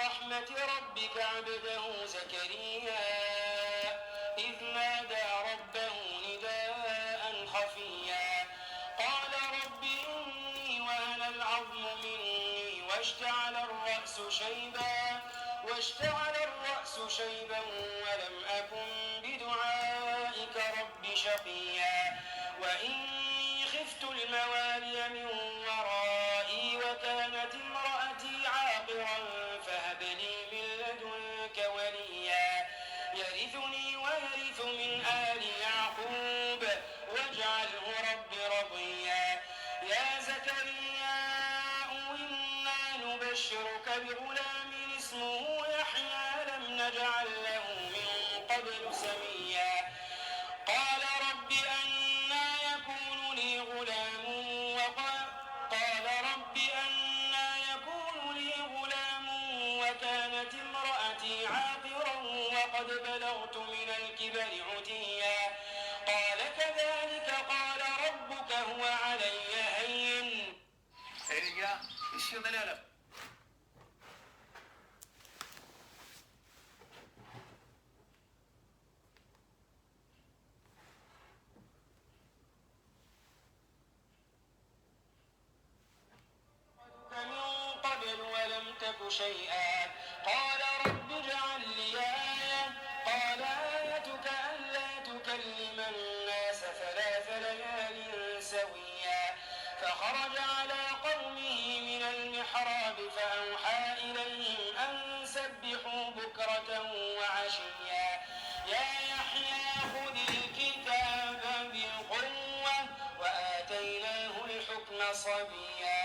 رحمة ربك عبده زكريا إذ نادى ربه نداء خفيا قال رب إني وهن العظم مني واشتعل الرأس شيبا ولم أكن بدعائك رب شقيا وإني خفت الموالي من ورائي وكانت امرأتي عاقرا فهب لي من لدنك وليا يرثني ويرث من آل يعقوب واجعله رب رضيا يا زكريا إنا نبشرك بغلام اسمه يحيى لم نجعل له من قبل سميا قال رب أنى يكون لي غلام وكانت امرأتي عاقرا وقد بلغت من الكبر عتيا قال كذلك قال ربك هو علي هين شيئا قال رب اجعل لي آية قال آيتك ألا تكلم الناس 3 ليال سويا فخرج على قومه من المحراب فأوحى إليهم أن سبحوا بكرة وعشيا يا يحيى خذ الكتاب بقوة وآتيناه الحكم صبيا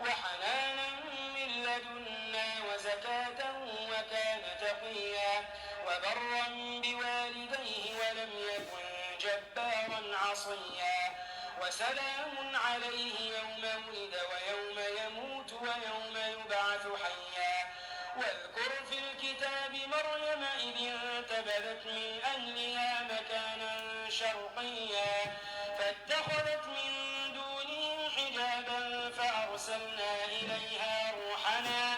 وحنانا من لدنا وزكاة وكان تقيا وبرا بوالديه ولم يكن جبارا عصيا وسلام عليه يوم ولد ويوم يموت ويوم يبعث حيا واذكر في الكتاب مريم إذ انتبذت من أهلها مكانا شرقيا فاتخذت من دونهم حجابا فأرسلنا إليها روحنا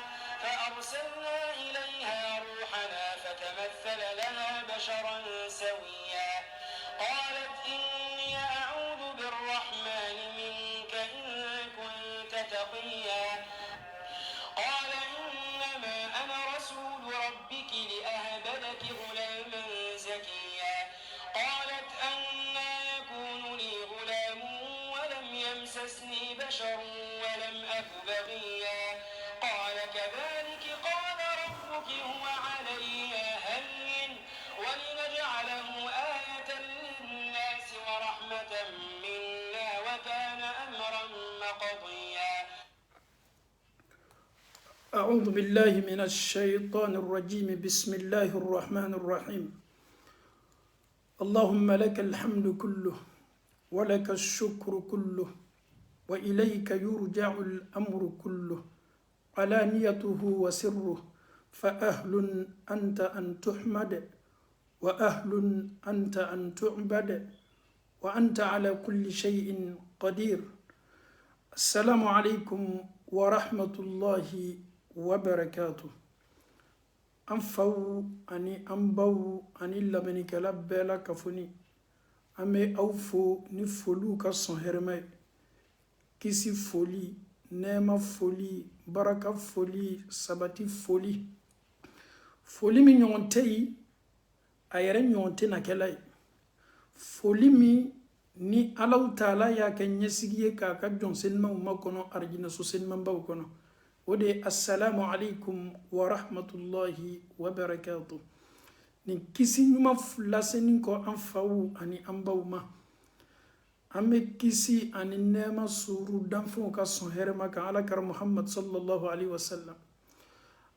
فتمثل لها بشرا سويا قالت إني أعوذ بالرحمن منك إن كنت تقيا قال إنما أنا رسول ربك لأهب لك غلاما زكيا قالت أنى يكون لي غلام ولم يمسسني بشر ولم أك بغيا قال كذلك قال ربك هو علي هين ولنجعله آية للناس ورحمة منا وكان أمرا مقضيا أعوذ بالله من الشيطان الرجيم بسم الله الرحمن الرحيم اللهم لك الحمد كله ولك الشكر كله وإليك يرجع الأمر كله علانيته وسره فأهل أنت أن تحمد وأهل أنت أن تعبد وأنت على كل شيء قدير السلام عليكم ورحمة الله وبركاته أنفو أني أنبو أني لمنك لبلا كفني أمي أوفو نفلو كالصهرمي كيسي فولي نعمة فولي بركة فولي سبتي فولي من يونتي أيرن يونتي نكلاي فولي مي ni alaw taala y'a kɛ ɲɛsigi ye k'a ka jɔnsenmaw makɔnɔ arijinɛso senmanbaw kɔnɔ o de ye assalamu alaikum wa rahmatullahi wa barakatuh nin kisi ɲuman lasenin kɔ an faw ani an baw ma an bɛ kisi ani nɛɛma suuru danfɛnw ka sɔn hɛrɛma kan alakara muhammad sallallahu alaihi wa sallam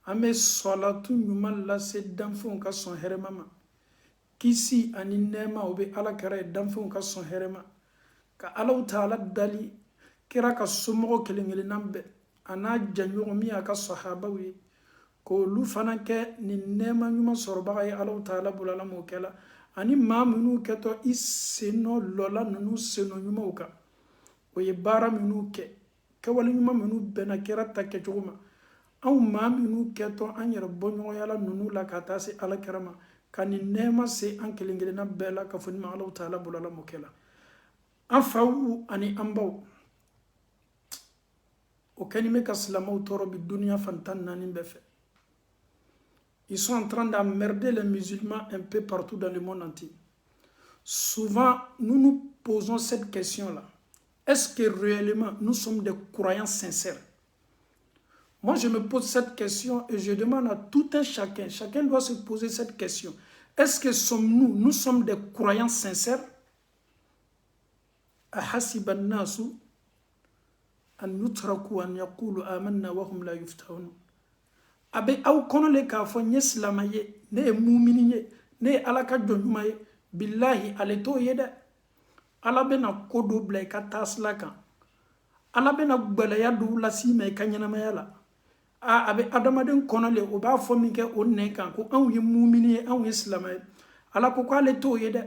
an bɛ sɔlatu ɲuman lase danfɛnw ka sɔn hɛrɛma ma kisi ani nɛɛma o bɛ alakara ye danfɛnw ka sɔn hɛrɛma ka alaw taala dali kira ka somɔgɔ kelen kelennan bɛɛ a n'a janɲɔgɔn min y'a ka sahabaw ye k'olu fana kɛ nin nɛɛma ɲuman sɔrɔbaga ye alaw taala bolo ala m'o kɛla ani maa minnu kɛtɔ i sennɔ lɔla ninnu sennɔ ɲumanw kan o ye baara minnu kɛ kɛwale ɲuman minnu bɛnna kira ta kɛcogo ma anw maa minnu kɛtɔ an yɛrɛ bɔɲɔgɔnyala ninnu la ka taa se alakira ma ka nin nɛɛma se an kelen kelenna bɛɛ la ka fɔ ni ma Alahu taala bolola mɔkɛ la an faw ani an baw o kɛni bɛ ka silamɛw tɔɔrɔ bi duniya fan tan naani bɛɛ fɛ. Ils sont en train d'emmerder les musulmans un peu partout dans le monde entier. Souvent, nous nous posons cette question-là. Est-ce que réellement nous sommes des croyants sincères? Moi, je me pose cette question et je demande à tout un chacun. Chacun doit se poser cette question. Est-ce que nous sommes des croyants sincères? أحسب الناس أن يتركوا أن يقولوا آمنا وهم لا يفتنون. Abe aw kono le ka fo nye silama ye ne mumini ye ne alaka jonjuma ye billahi ale to ye de ala bena kodo bla ka tasla kan ala bena gbalaya do la si me ka nyanama la a abe adamaden kono le o ba fo mi ke o ne kan ko anw ye mumini ye anw ye silama ye ala ko ale to ye de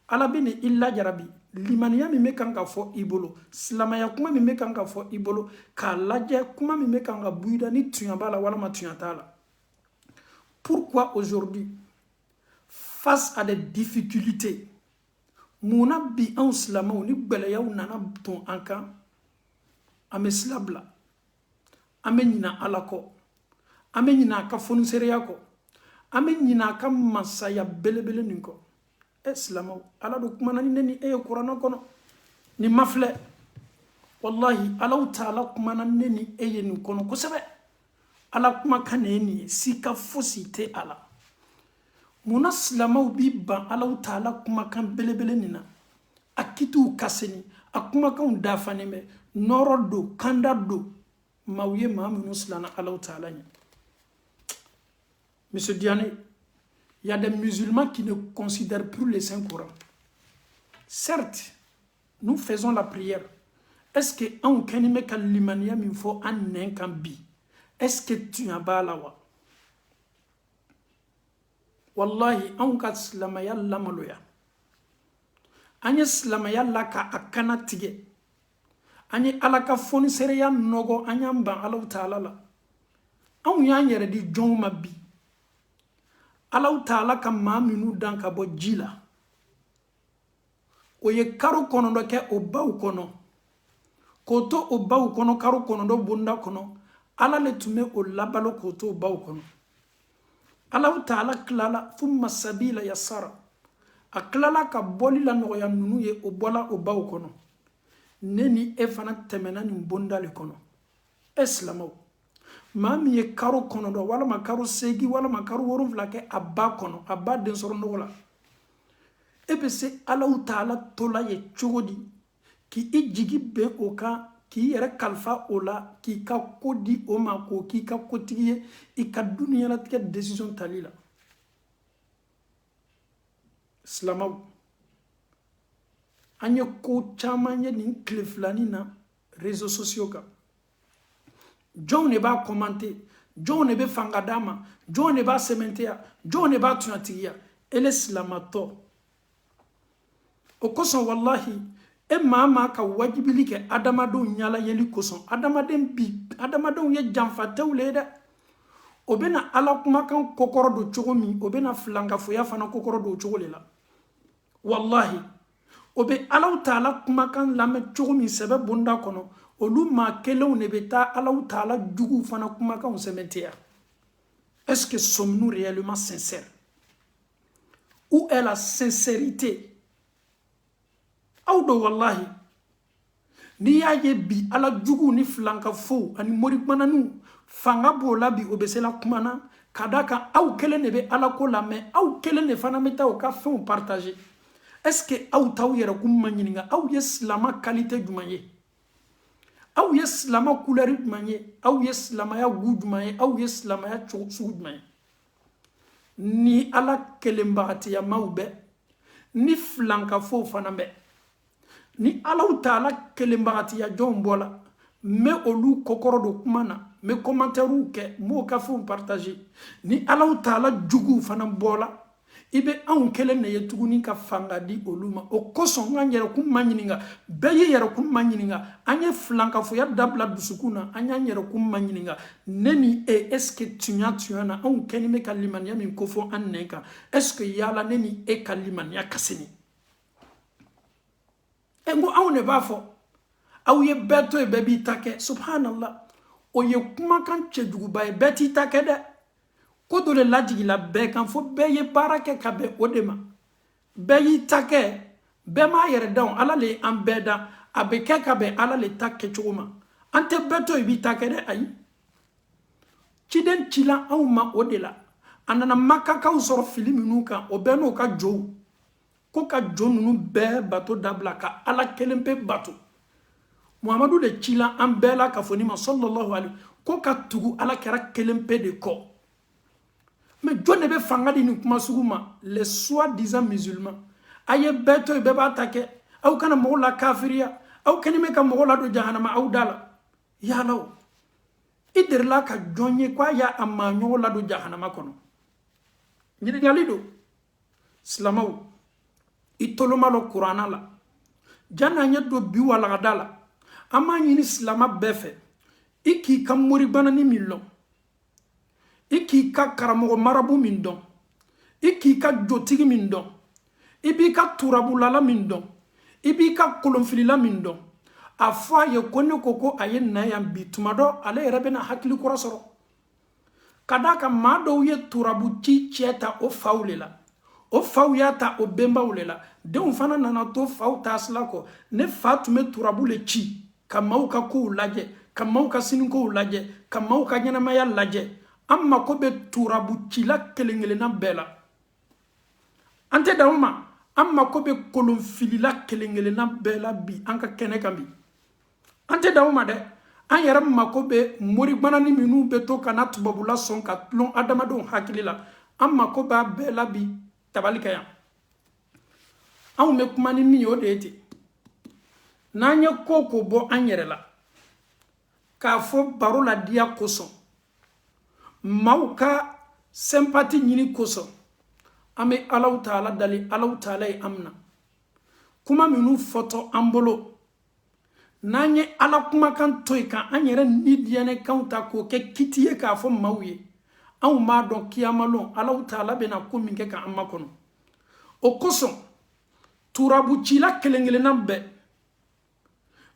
ala bena illa jarabi limaniya mi me kan ka fo ibolo silamaya kuma mi me kan ka fo ibolo ka lajɛ kuma mi me kan ka buida ni tuya bala wala ma tuya tala. Pourquoi aujourd'hui face à des difficultés muna bi an silamaw ni gbɛlɛyaw nana ton an kan an bɛ sila bila an bɛ ɲina ala kɔ an bɛ ɲina a ka fonisereya kɔ an bɛ ɲina a ka masaya belebele nin kɔ silamaw ala do kumana ni neni e qur'ana kono ni mafle wallahi ala taala kumana neni e ni kono ko sebe ala kuma kaneni sika fosite ala muna silamaw bi ban ala taala kuma kan belebele nina akitu kaseni akuma kan dafani me norodo kandado mawye mamunu silana ala taala ni. Monsieur Diané, il y a des musulmans qui ne considèrent plus les Saints Courans. Certes, nous faisons la prière. Est-ce que on kanime kalimania min fo an nenkan bi? Est-ce que tu as balawa? Wallahi, on ka islamaya lamaloya. Anye islamaya laka akana tige. Anye alaka foni sereya nogo anyamba Allah Ta'ala la. On yan yere di joma bi. Allah Ta'ala ka maa minnu dan ka bɔ ji la o ye karo kɔnɔntɔn kɛ o baw kɔnɔ k'o to o baw kɔnɔ karo kɔnɔntɔn bonda kɔnɔ ala le tun bɛ o labalo k'o to o baw kɔnɔ Allah Ta'ala kilala thumma sabila yasara a kilala ka bɔli la nɔgɔya ninnu ye o bɔla o baw kɔnɔ ne ni e fana tɛmɛna nin bonda le kɔnɔ e silamaw maa min ye karo kɔnɔntɔn walama karo segi walama karo wolonwula kɛ a ba kɔnɔ a ba den sɔrɔ nɔgɔ la e bɛ se Alahu Ta'ala tola ye cogo di k'i jigi bɛn o kan k'i yɛrɛ kalifa o la k'i ka ko di o ma k'o k'i ka kotigi ye i ka duniyalatigɛ décision tali la. Silamaw an ye ko caman ye nin tile filani na réseaux sociaux kan. Jɔn ne b'a commenter, jɔn ne bɛ fanga d'a ma, jɔn ne b'a sɛmɛntiya, jɔn ne b'a tunyatigiya, ele silamatɔ. O kosɔn wallahi e maa maa ka wajibili kɛ adamadenw ɲala yeli kosɔn adamadenw ye janfatɛw le ye dɛ. O bɛna ala kumakan kokɔrɔ don cogo min o bɛna filankafoya fana kokɔrɔ don o cogo le la. Wallahi o bɛ Alahu Ta'ala kumakan lamɛn cogo min sɛbɛ bonda kɔnɔ olu maa kelenw ne bɛ taa Alahu Ta'ala juguw fana kumakanw sɛmɛntiya. Est-ce que sommes-nous réellement sincères? Où est la sincérité? Aw do wallahi ni y'a ye bi ala jugu ni filankafow ani morikmananiw fanga b'o la bi o bɛ se la kuma na ka da kan aw kelen de bɛ ala ko lamɛn aw kelen de fana bɛ taa o ka fɛnw partager. Est-ce que aw t'aw yɛrɛ kun ma ɲininka aw ye silama qualité jumɛn ye? Aw ye silama couleur jumɛn ye? Aw ye silamaya gu jumɛn ye? Aw ye silamaya cogo sugu jumɛn ye? Ni ala kelenbagatiyamaw bɛ ni filankafow fana bɛ ni Alahu Ta'ala kelenbagatiya jɔnw bɔla mɛ olu kokɔrɔ do kuma na mɛ commentaire kɛ m'o ka fɛnw partager ni Alahu Ta'ala juguw fana bɔla ibe anw kelen ne ye tuguni ka fanga di olu ma o kosɔn an yɛrɛ kun ma ɲininka bɛɛ ye yɛrɛ kun ma ɲininka an ye filankafoya dabila dusukun na an y'an yɛrɛ kun ma ɲininka ne ni e est ce que tuɲa na anw kɛni bɛ ka limaniya min ko fɔ an nɛn kan est ce que yala ne ni e ka limaniya ka sini e ko anw de b'a fɔ aw ye bɛɛ to ye bɛɛ b'i ta kɛ subhanallah o ye kumakan cɛjuguba ye bɛɛ t'i ta kɛ dɛ ko dɔ de lajigila bɛɛ kan fo bɛɛ ye baara kɛ ka bɛn o de ma bɛɛ y'i ta kɛ bɛɛ m'a yɛrɛ dan ala le ye an bɛɛ dan a bɛ kɛ ka bɛn ala le ta kɛcogo ma an tɛ bɛɛ to i b'i ta kɛ dɛ ayi ciden cila anw ma o de la a nana makakaw sɔrɔ fili minnu kan o bɛɛ n'o ka jow ko ka jo ninnu bɛɛ bato dabila ka ala kelen pe bato muhamadu de cila an bɛɛ la ka fɔ ni ma sallallahu alaihi ko ka tugu ala kɛra kelen pe de kɔ mais jɔn de bɛ fanga di nin kuma sugu ma les soi-disant musulmans a ye bɛɛ to yen bɛɛ b'a ta kɛ aw kana mɔgɔw la kafiriya aw kɛni bɛ ka mɔgɔw ladon jahanama aw da la yala o i delila ka jɔn ye k'a y'a maaɲɔgɔn ladon jahanama kɔnɔ ɲininkali don silamɛw i toloma lɔ kuranna la janni an ye don bi walagada la an b'a ɲini silama bɛɛ fɛ i k'i ka moribananin min lɔn i k'i ka karamɔgɔ marabu min dɔn i k'i ka jotigi min dɔn i b'i ka turabulala min dɔn i b'i ka kolonfilila min dɔn a fɔ a ye ko ne ko a ye na yan bi tuma dɔ ale yɛrɛ bɛna hakili kɔrɔ sɔrɔ ka d'a kan maa dɔw ye turabu ci cɛ ta o faw le la o faw y'a ta o benbaw le la denw fana nana to faw taasila kɔ ne fa tun bɛ turabu le ci ka maaw ka kow lajɛ ka maaw ka sinikow lajɛ ka maaw ka ɲɛnamaya lajɛ an mako bɛ turabu cila kelen kelenna bɛɛ la an tɛ dan o ma an mako bɛ kolonfilila kelen kelenna bɛɛ la bi an ka kɛnɛ kan bi an tɛ dan o ma dɛ an yɛrɛ mako bɛ moribananin minnu bɛ to ka na tubabula sɔn ka tulon adamadenw hakili la an mako b'a bɛɛ la bi tabali kɛ yan anw bɛ kuma ni min ye o de ye ten n'an ye ko ko bɔ an yɛrɛ la k'a fɔ baro la diya kosɔn maaw ka sympathie ɲini kosɔn an bɛ alaw taala dali alaw taala ye an minɛ kuma minnu fɔtɔ an bolo n'an ye ala kumakan to yen kan an yɛrɛ ni diɲɛnɛkanw ta k'o kɛ kiti ye k'a fɔ maaw ye anw b'a dɔn kiyamalon alaw taala bɛna ko min kɛ k'an makɔnɔ o kosɔn turabu cila kelen kelenna bɛɛ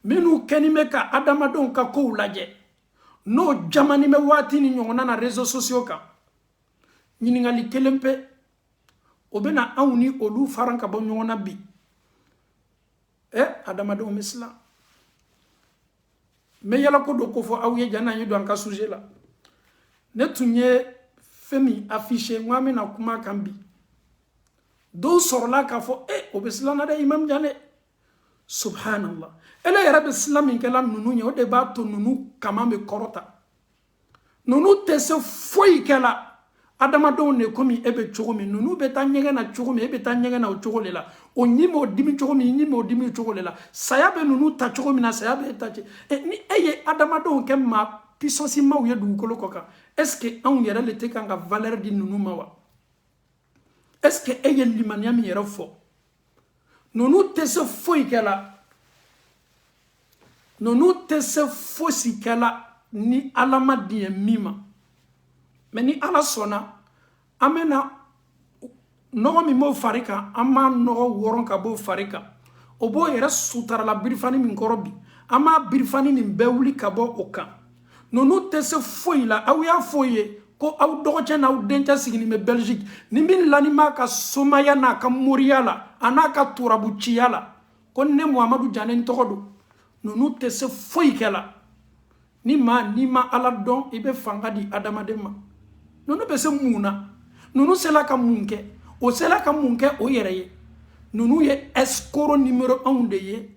minnu kɛni bɛ ka adamadenw ka kow lajɛ n'o jamani bɛ waati ni ɲɔgɔnna na réseaux sociaux kan ɲininkali kelen pe o bɛna anw ni olu faran ka bɔ ɲɔgɔn na bi adamadenw bɛ siran n bɛ yala ko dɔ ko fɔ aw ye janni an ye don an ka sujet la ne tun ye fɛn min affiché n ko an bɛna kuma kan bi dɔw sɔrɔla k'a fɔ o bɛ siran na dɛ Imam Janɛ subhanallah ele yɛrɛ bɛ siran min kɛla ninnu ye o de b'a to ninnu kama bɛ kɔrɔta ninnu tɛ se foyi kɛla adamadenw de komi e bɛ cogo min ninnu bɛ taa ɲɛgɛn na cogo min e bɛ taa ɲɛgɛn na o cogo de la o ɲi m'o dimi cogo min ɲi m'o dimi cogo de la saya bɛ ninnu ta cogo min na saya bɛ e ta ten ni e ye adamadenw kɛ maa puissance maaw ye dugukolo kɔ kan est ce que anw yɛrɛ le tɛ kan ka valeur di ninnu ma wa est ce que e ye limaniya min yɛrɛ fɔ ninnu tɛ se foyi kɛla ninnu tɛ se fosi kɛla ni ala ma diɲɛ min ma mais ni ala sɔnna an bɛna nɔgɔ min b'o fari kan an b'a nɔgɔ wɔrɔn ka b'o fari kan o b'o yɛrɛ sutarala birifani min kɔrɔ bi an b'a birifani nin bɛɛ wuli ka bɔ o kan ninnu tɛ se foyi la aw y'a fɔ ye ko aw dɔgɔcɛ n'aw dencɛ sigilen bɛ Belgique ni min lani b'a ka somaya n'a ka moriya la a n'a ka turabuciya la ko ne Muhamadu Janɛ n tɔgɔ don ninnu tɛ se foyi kɛla n'i ma ala dɔn i bɛ fanga di adamaden ma ninnu bɛ se mun na ninnu sela ka mun kɛ o sela ka mun kɛ o yɛrɛ ye ninnu ye escroc numéro 1 de ye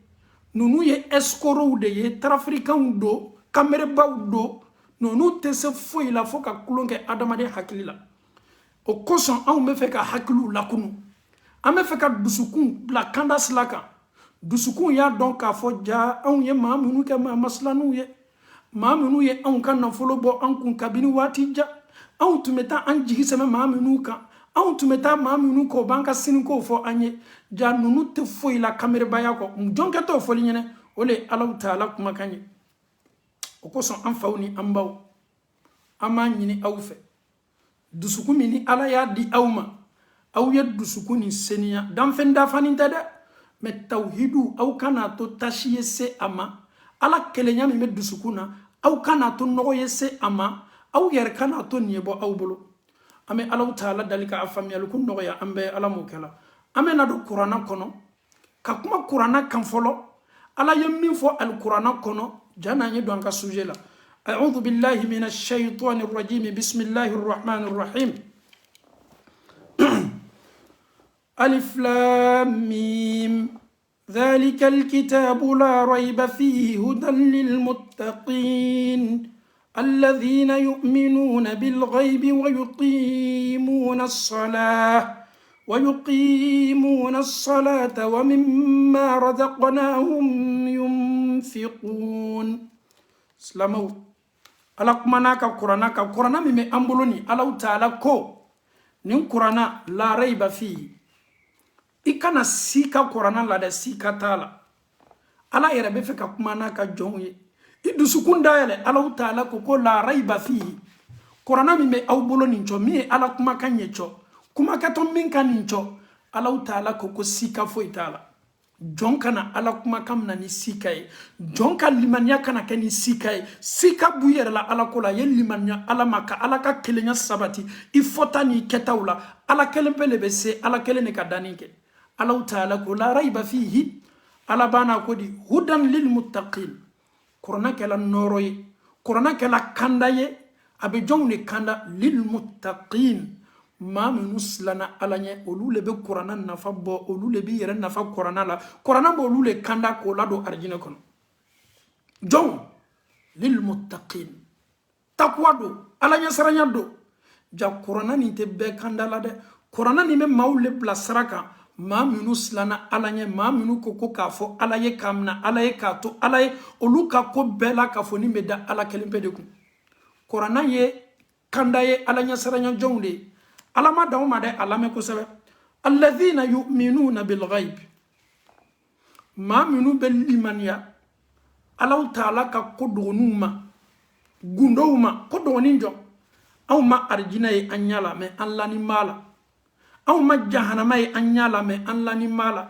ninnu ye escrocs de ye tarafirikanw don kamerebaw don ninnu tɛ se foyi la fo ka kulon kɛ adamaden hakili la o kosɔn anw bɛ fɛ ka hakiliw lakunu an bɛ fɛ ka dusukun bila kanda sira kan dusukun y'a dɔn k'a fɔ ja anw ye maa minnu kɛ maa masilaninw ye maa minnu ye anw ka nafolo bɔ an kun kabini waati ja anw tun bɛ taa an jigi sɛmɛ maa minnu kan anw tun bɛ taa maa minnu kɔ o b'an ka siniko fɔ an ye ja ninnu tɛ foyi la kameribaya kɔ jɔnkɛ t'o fɔli ɲɛnɛ o le ye Alahu Taala kumakan ye o kosɔn an faw ni an baw an b'a ɲini aw fɛ dusukun min ni Ala y'a di aw ma aw ye dusukun nin seniya danfɛn dafanin tɛ dɛ mɛ tawhidu aw kana to tasi ye se a ma Ala kelenya min bɛ dusukun na aw kana to nɔgɔ ye se a ma aw yɛrɛ kana to nin ye bɔ aw bolo an bɛ Alahu Taala dali ka a faamuyali ko nɔgɔya an bɛɛ Ala m'o kɛla an bɛ na don kuranna kɔnɔ ka kuma kuranna kan fɔlɔ Ala ye min fɔ alikuranna kɔnɔ ja n'an ye don an ka sujet la أعوذ بالله من الشيطان الرجيم بسم الله الرحمن الرحيم ألف لام ميم ذلك الكتاب لا ريب فيه هدى للمتقين الذين يؤمنون بالغيب ويقيمون الصلاة ومما رزقناهم ينفقون سلامو ala kumana ka kurana min bɛ an bolo ni Alahu Taala ko nin kurana la rayba fihi i kana si ka kurana la dɛ si ka t'a la Ala yɛrɛ bɛ fɛ ka kumana ka jɔnw ye i dusukun dayɛlɛ Alahu Taala ko la rayba fihi kurana min bɛ aw bolo nin cɔ min ye Ala kumakan ye cɔ kumakɛtɔ min ka nin cɔ Alahu Taala ko si ka foyi t'a la jɔn kana Ala kumakan mina ni sika ye jɔn ka limaniya kana kɛ ni sika ye sika b'u yɛrɛ la Ala ko la ye limaniya Ala ma ka Ala ka kelenya sabati i fɔta ni kɛtaw la Ala kelen pe le bɛ se Ala kelen de ka danni kɛ Alahu Taala ko la rayba fihi Ala bana ko di hudan lil muttaqin kurana kɛla nɔrɔ ye kurana kɛla kanda ye a bɛ jɔnw de kanda lil muttaqin maa minnu silanna Ala ɲɛ olu le bɛ kuranna nafa bɔ olu le bɛ yɛrɛ nafa kuranna la kuranna bɛ olu le kanda k'o ladon arijinɛ kɔnɔ jɔnw lil muttaqin takuwa don Ala ɲɛsiranya don ja kuranna nin tɛ bɛɛ kanda la dɛ kuranna nin bɛ maaw le bila sira kan maa minnu silanna Ala ɲɛ maa minnu ko k'a fɔ Ala ye k'a minɛ Ala ye k'a to Ala ye olu ka ko bɛɛ la k'a fɔ nin bɛ da Ala kelen pe de kun kuranna ye kanda ye Ala ɲɛsiranya jɔnw de ye Ala ma d'aw ma dɛ a lamɛn kosɛbɛ alladhina yu'minuna bil ghaib maa minnu bɛ limaniya Alahu Taala ka ko dɔgɔninw ma gundow ma ko dɔgɔnin jɔ anw ma arijinɛ ye an ɲɛ la mɛ an lani b'a la anw ma jahanama ye an ɲɛ la mɛ an lani b'a la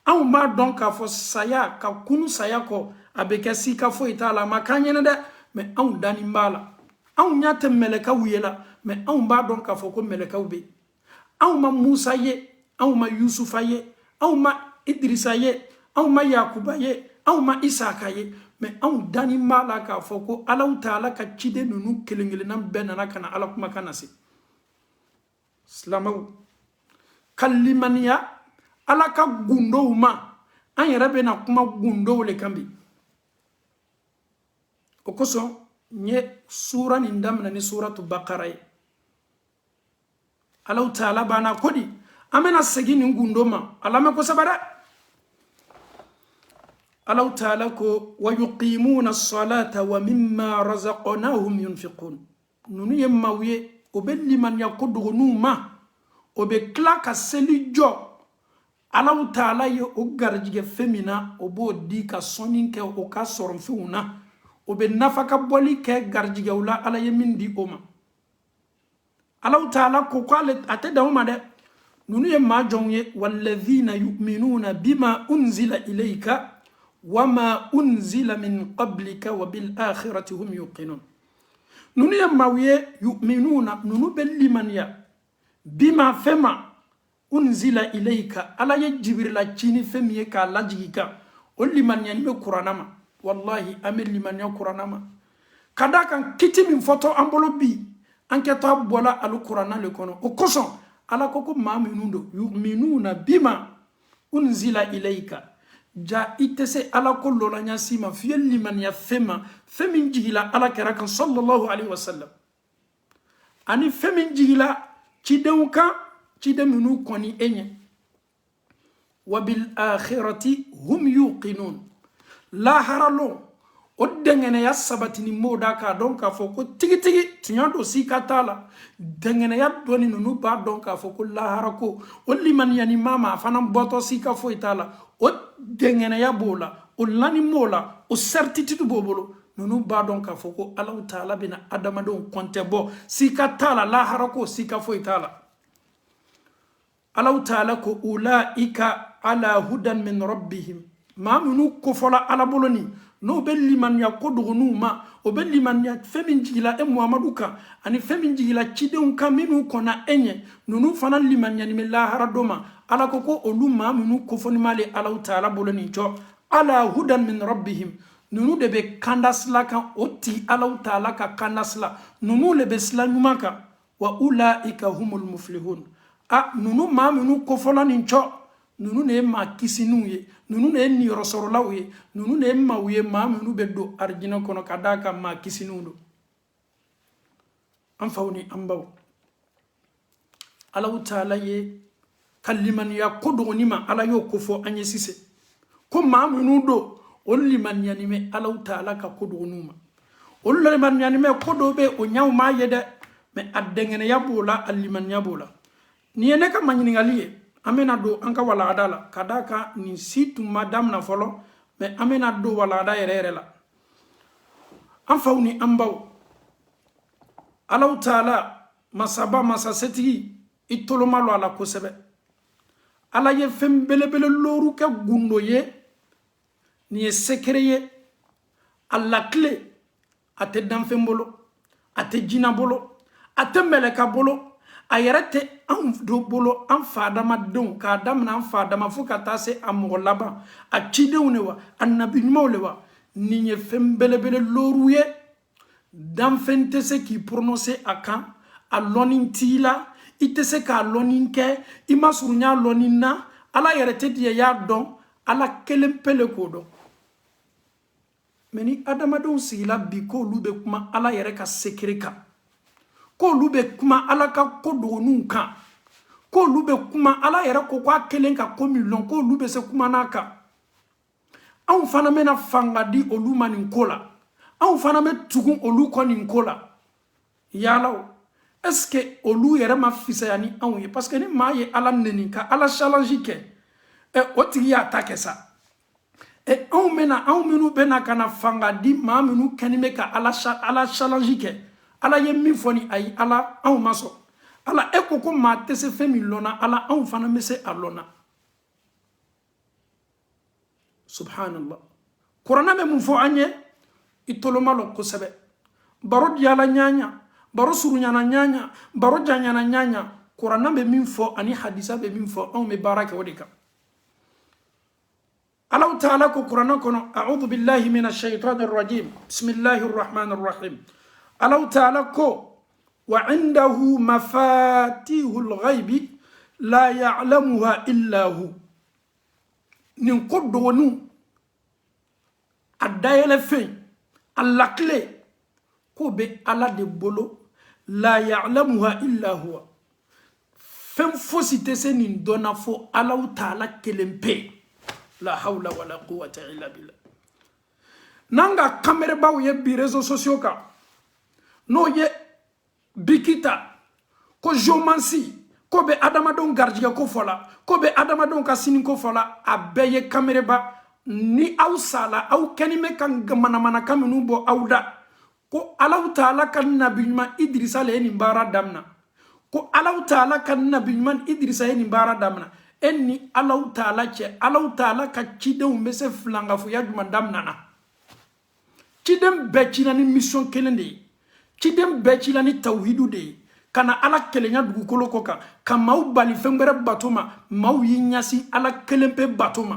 anw b'a dɔn k'a fɔ saya ka kunu saya kɔ a bɛ kɛ sika foyi t'a la a ma k'an ɲɛnɛ dɛ mɛ anw dani b'a la anw ɲɛ tɛ mɛlɛkaw ye la mɛ anw b'a dɔn k'a fɔ ko mɛlɛkaw bɛ yen anw ma Musa ye anw ma Yusufa ye anw ma Idrisa ye anw ma Yakuba ye anw ma Isaka ye mɛ anw dani b'a la k'a fɔ ko Alahu Taala ka ciden ninnu kelen kelenna bɛɛ nana ka na Ala kumakan na se silamɛw ka limaniya Ala ka gundow ma an yɛrɛ bɛna kuma gundow le kan bi o kosɔn n ye sura nin daminɛ ni suratu Bakara ye Alahu Taala bana ko di an bɛna segin nin gundo ma a lamɛn kosɛbɛ dɛ Alahu Taala ko wa yuqimuna salata wa mimma razaqnahum yunfiqun nunu ye maaw ye o bɛ limaniya ko dɔgɔninw ma o bɛ tila ka seli jɔ Alahu Taala ye o garijigɛ fɛn min na o b'o di ka sɔnni kɛ o ka sɔrɔ fɛnw na o bɛ nafaka bɔli kɛ garijigɛw la Ala ye min di o ma Alahu Taala ko k'ale a tɛ dan o ma dɛ nunu ye maa jɔnw ye walladhina yu'minuna bima unzila ilayka wama unzila min qablika wa bil akhirati hum yuqinun nunu ye maaw ye yu'minuna nunu bɛ limaniya bima fɛn ma unzila ilayka Ala ye Jibirila cini fɛn min ye k'a lajigi kan o limaniyani bɛ kuranna ma wallahi an bɛ limaniya kuranna ma ka d'a kan kiti min fɔtɔ an bolo bi an kɛtɔ bɔla alu kuranna le kɔnɔ o kosɔn Ala ko maa minnu don yu'minuna bima unzila ilayka ja i tɛ se Ala ko lɔlanya si ma f'i ye limaniya fɛn ma fɛn min jigila Ala kɛra kan sallallahu alaihi wasallam ani fɛn min jigila cidenw kan ciden minnu kɔni e ɲɛ wa bil akhirati hum yuqinun laharalon o dengeneya sabatini moda ka don ka fo ko tigi tigi tiɲa do sika t'a la dengeneya dɔni nunu b'a dɔn k'a fɔ ko lahara ko o limaniyani mama a fana bɔtɔ sika foyi t'a la o dengeneya b'o la o lani m'o la o certitude b'o bolo nunu b'a dɔn k'a fɔ ko Alahu Taala bɛna adamadenw kɔntɛ bɔ sika t'a la lahara ko sika foyi t'a la Alahu Taala ko ulaika ala hudan min rabbihim maa minnu kofɔla ala bolo ni n'o bɛ limaniya ko dɔgɔninw ma o bɛ limaniya fɛn min jigila Muhamadu kan ani fɛn min jigila cidenw kan minnu kɔnna ɲɛ ninnu fana limaniyani bɛ lahara dɔ ma ala ko olu maa minnu kofɔni m'ale Alahu Taala bolo nin cɔ ala hudan min rabbihim ninnu de bɛ kanda sila kan o ti Alahu Taala ka kanda sila ninnu de bɛ sila ɲuman kan wa ulaika humul muflihun ninnu maa minnu kofɔla nin cɔ ninnu de ye maa kisiniw ye ninnu de ye niyɔrɔsɔrɔlaw ye ninnu de ye maaw ye maa minnu bɛ don arijinɛ kɔnɔ ka d'a kan maa kisiniw don an faw ni an baw Alahu Taala ye ka limaniya ko dɔgɔnin ma ala y'o ko fɔ an ye sisan ko maa minnu don olu limaniyani bɛ Alahu Taala ka ko dɔgɔninw ma olu limaniyani bɛ ko dɔw bɛ o ɲɛw m'a ye dɛ mɛ a dɛngɛnɛya b'o la a limaniya b'o la nin ye ne ka maɲiningali ye an bɛna don an ka walagada la ka d'a kan nin si tun ma daminɛ fɔlɔ mɛ an bɛna don walagada yɛrɛ yɛrɛ la an faw ni an baw Alahu Taala masaba masasetigi i toloma lo a la kosɛbɛ ala ye fɛn belebele looru kɛ gundo ye nin ye sekere ye a lakile a tɛ danfɛn bolo a tɛ jina bolo a tɛ mɛlɛka bolo a yɛrɛ tɛ anw do bolo an fadamadenw k'a daminɛ an fadama fo ka taa se a mɔgɔ laban a cidenw de wa a nabi ɲumanw de wa nin ye fɛn belebele looru ye danfɛn tɛ se k'i prononcer a kan a lɔnni t'i la i tɛ se k'a lɔnni kɛ i ma surunya lɔnni na ala yɛrɛ tɛ diɲɛ y'a dɔn ala kelen pele k'o dɔn mɛ ni adamadenw sigila bi k'olu bɛ kuma ala yɛrɛ ka sekere kan k'olu bɛ kuma ala ka ko dɔgɔninw kan k'olu bɛ kuma ala yɛrɛ ko k'a kelen ka ko min lɔn k'olu bɛ se kuma n'a kan anw fana bɛna fanga di olu ma nin ko la anw fana bɛ tugu olu kɔ nin ko la yalaw est-ce que olu yɛrɛ ma fisaya ni anw ye parce que ni maa ye ala neni ka ala challenge kɛ o tigi y'a ta kɛ sa anw minnu bɛna ka na fanga di maa minnu kɛni bɛ ka ala challenge kɛ ala ye min fɔ ni ayi ala anw ma sɔn ala e ko maa tɛ se fɛn min lɔnna ala anw fana bɛ se a lɔnna subhanallah kuranɛ bɛ mun fɔ an ye i toloma lɔ kosɛbɛ baro diyala ɲaɲa baro surunyana ɲaɲa baro janyana ɲaɲa kuranɛ bɛ min fɔ ani hadisa bɛ min fɔ anw bɛ baara kɛ o de kan Alahu Taala ko kuranɛ kɔnɔ a'udhu billahi minash shaitanir rajim bismillahir rahmanir rahim Alahu Taala ko wa indahu mafatihul ghaibi la ya'lamuha illa hu nin ko dɔgɔninw a dayɛlɛ fɛn a lakile ko bɛ ala de bolo la ya'lamuha illa huwa fɛn fosi tɛ se nin dɔnna fo Alahu Taala kelen pe la hawla wala quwwata illa billah n'an ka kamerebaw ye bi réseaux sociaux kan n'o ye bikita ko jomansi ko bɛ adamadenw garijɛgɛ ko fɔ la ko bɛ adamadenw ka sini ko fɔ la a bɛɛ ye kamereba ni aw sala aw kɛni bɛ ka manamanakan minnu bɔ aw da ko Alahu Taala ka nabi ɲuman Idrisa le ye nin baara daminɛ ko Alahu Taala ka nabi ɲuman Idrisa ye nin baara daminɛ e ni Alahu Taala cɛ Alahu Taala ka cidenw bɛ se filankafoya jumɛn daminɛ na ciden bɛɛ cila ni mission kelen de ye ciden bɛɛ cila ni tawhidu de ye ka na ala kelenya dugukolo kɔ kan ka maaw bali fɛn wɛrɛ bato ma maaw y'i ɲɛsin ala kelen pe bato ma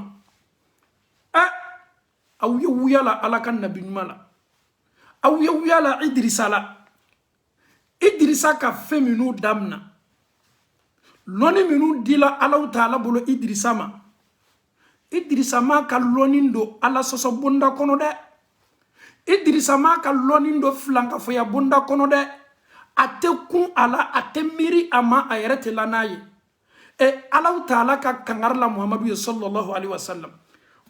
aw ye wuyala ala ka nabi ɲuman la aw ye wuyala Idrisa la Idrisa ka fɛn minnu daminɛ lɔnni minnu dila Alahu Taala bolo Idrisa ma Idrisa ma ka lɔnni don ala sɔsɔ bonda kɔnɔ dɛ Idrisa ma ka lɔnni don filankafoya bonda kɔnɔ dɛ a tɛ kun a la a tɛ miiri a ma a yɛrɛ tɛ la n'a ye Alahu Taala ka kangari la Muhamadu ye sallallahu alaihi wasallam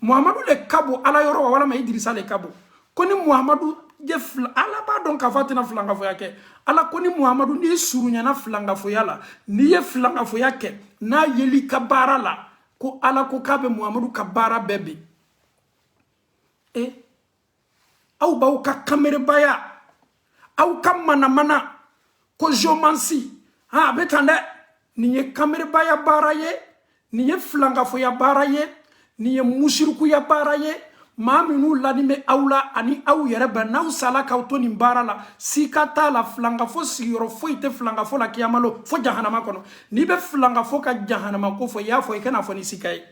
Muhamadu le ka bon ala yɔrɔ wa walama Idrisa le ka bon koni Muhammadu je ala ba don ka fatina flanga fo yake ala koni Muhammadu ni surunya na flanga fo yala ni ye flanga fo yake na yeli kabara la ko ala ko kabe Muhammadu kabara bebe au ba ka kamere baya au kam mana ko jomansi ha betande ni ye kamere baya baraye ni ye flanga fo ya baraye ni ye mushriku ya baraye Maminu lanime aula ani au yereba na usala ka utoni mbara la sikata la flanga fo sigiro fo ite flanga fo la kiyamalo fo jahannama kono ni be flanga fo ka jahannama ko fo ya fo ikena fo ni sikai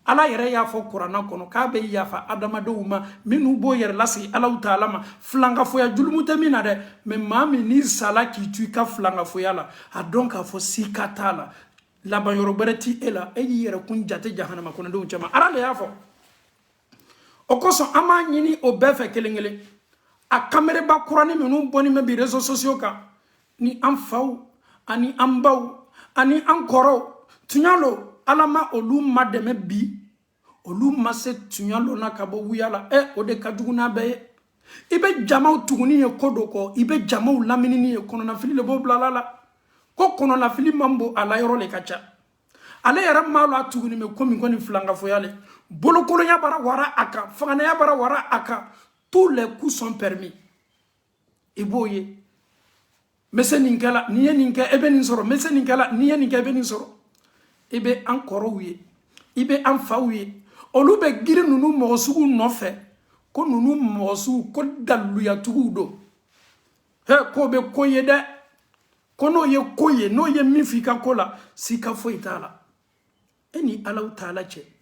ala yere ya fo qur'ana kono ka be ya fa adama dowuma minu bo yere lasi ala taala ma flanga fo ya julumuta mina de me mami ni sala ki tu ka flanga fo yala a donc fo sikata la ba yoro bereti ela e yere kun jate jahannama kono do chama ara le ya fo okoso ama nyini obefe kelengele a kamere ba kurani minu boni me bi réseaux sociaux ka ni amfaw ani ambaw ani ankoro tunyalo alama olu mademe bi olu mase tunyalo na kabo wuyala ode kaduguna be ibe jamaw tuguni ye kodoko ibe jamaw lamini ni ye kono na fili le bo blalala ko kono na fili mambo ala yoro le kacha ale yara malo atuguni me komi koni flanga foyale bolo kolo ya bara wara aka fangana ya bara wara aka tous les coups sont permis iboye mese ninkala niye ninka ebe ninsoro mese ninkala niye ninka ebe ninsoro ibe ankoro wiye ibe anfa wiye olube giri nunu mosugu nofe ko nunu mosugu ko daluya tugudo he ko be koye de kono ye koye no ye mifika kola sika fo itala eni ala taala che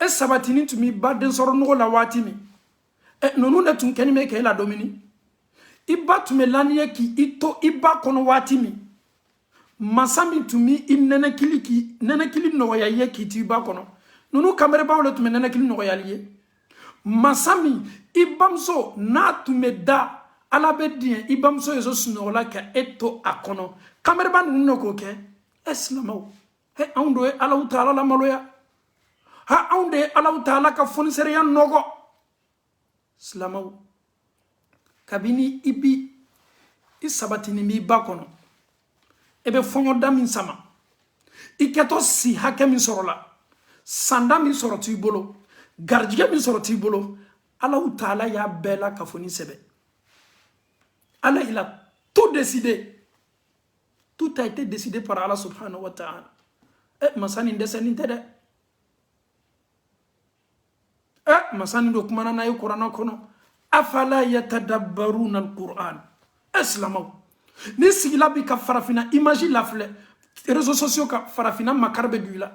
sabatini tumi baden soro no la watimi nunu ne tun keni me ke la domini iba tume laniye ki ito iba kono watimi masami tumi nene kili no ya ye ki ti ba kono nunu kamere ba wala tume nene kili no ya liye masami ibamso na tume da ala bedien ibamso yeso suno la ka eto akono kamere ba nunu no ko ke eslamo he ando ala taala la maloya ha aunde Allah taala ka fonisere yan nogo slamaw kabini ibi isabatini mi bakono ebe fonyo dami sama iketo si hakemi sorola sanda mi soroti bolo gardiga mi soroti bolo Allah taala ya bela ka fonisebe Allah il a tout décidé, tout a été décidé par Allah subhanahu wa ta'ala masani ndeseni tede masani do kumana na Qur'an kono afala yatadabbaruna alquran aslamaw ni sigila bi ka farafina imagine la fle réseaux sociaux ka farafina makarbe duila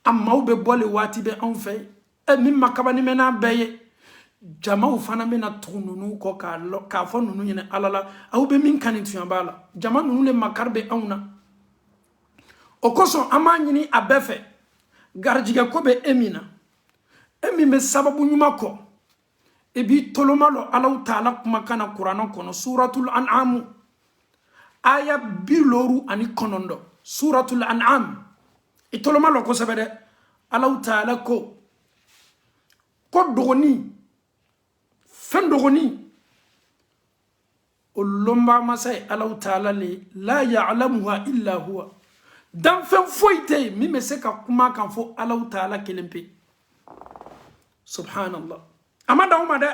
amaw be bole wati be en fait min makabani mena beye jamaw fana mena tununu ko ka fo nunu nyene alala aw be min kanitu yambala jama nunu le makarbe awna okoso amanyini abefe garjiga ko be emina emi me sababu nyuma ko ebi tolomalo Allah taala kuma kana Qur'an kono suratul an'am aya biloru ani konondo suratul an'am itolomalo ko sabede Allah taala ko dogoni fen dogoni olomba masay Allah taala le la ya'lamuha illa huwa dan fen foite mi me se ka kuma kan fo Allah taala kelempe subhanallah amada umada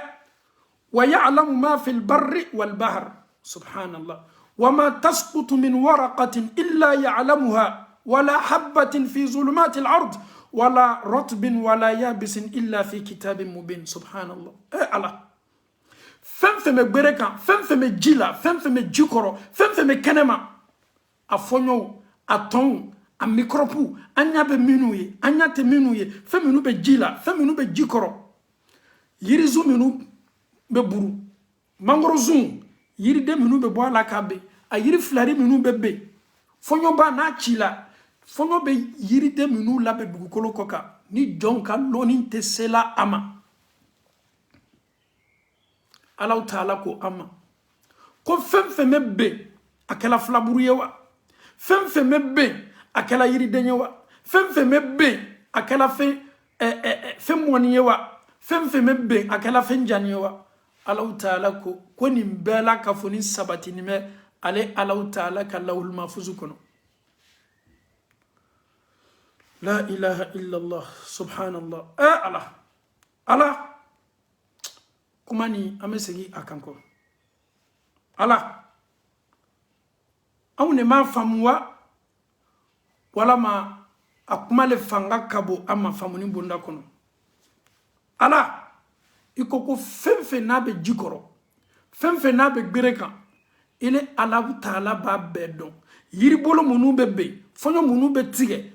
wa ya'lamu ma fil barri wal bahr subhanallah wa ma tasqutu min waraqatin illa ya'lamuha wala habatin fi zulumat al ard wala ratbin wala yabisin illa fi kitabin mubin subhanallah Allah femme bereka femme jila femme jikoro femme kenema afonyo aton a micropu anya be minuye anya te minuye feminu be jila feminu be jikoro yiri zuminu be buru mangoro zum yiri de minu be boala kabe a yiri flari minu be fonyo ba na chila fonyo be yiri de minu la be dugukolo koka ni jonka loni te sela ama Allah taala ko ama ko femme be akela flaburu yewa femme be akela yiri denyewa femme be akela fe moniyewa fem fem be akela fen janiwa Allah ta'ala ko ni bela ka foni sabati ni me ale Allah ta'ala ka lawul mahfuz kono la ilaha illa Allah subhanallah Allah kumani amesegi akanko Allah awne ma famwa wala ma akumale fanga kabo ama famuni bunda kono ala ikoko femfe na be jikoro femfe na be gbireka ile ala taala ba bedon yiri bolo munu bebe fonyo munu be tige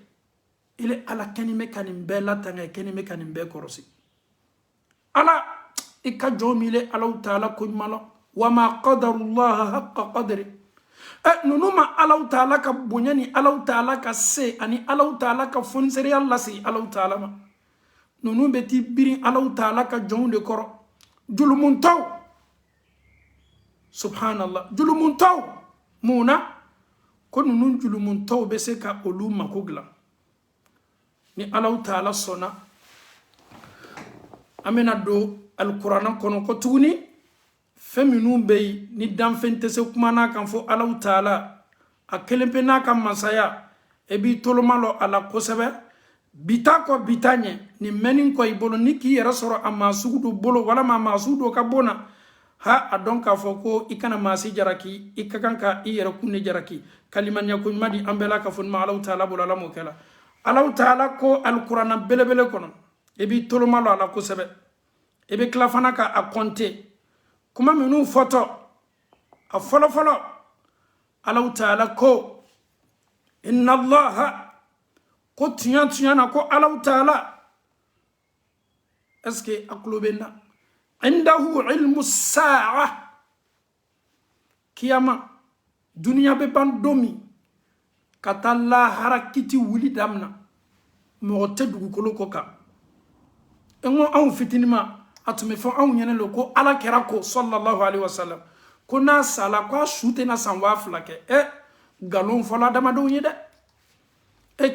ile ala kenime kanim bela tanga kenime kanim be korosi ala ika jomile ala taala kunmalo wama qadarullah haqqa qadri nunuma Allah ta'ala ka bonyani Allah ta'ala ka se ani Allah ta'ala ka fonseri Allah si Allah ta'ala ma nunu beti biri Allah ta'ala ka jonde koro julumun taw subhanallah julumun taw muna ko nunu julumun taw be se ka olu makugla ni Allah ta'ala sona amena do alquran kono ko tuni feminu be ni danfente se kumana kan fo Allah ta'ala a kelempe na kan masaya e bi tolomalo ala kosebe bita ko bitanye ni menin ko ibolo ni ki yera soro amma sugudo bolo wala ma sugudo ka bona ha adon ka fo ko ikana masi jaraki ikakanka i yera kunne jaraki kaliman yakun madi ambela ka fon ma Allah ta'ala bolo la mokela Allah ta'ala ko alquran belebele kono e bi tolomalo ala kosebe e be klafana ka a konte kuma minu foto a folo Allah ta'ala ko inna Allah ko tiyan na ko Allah ta'ala eske aklubena indahu ilmu sa'a kiyama dunya be bandomi katalla harakiti wuli damna mo tedugu koloko ka engo an fitinima atume fo an nyene loko ala kera ko sallallahu alaihi wasallam kuna sala kwa shute na sanwa flake galon fola dama do yede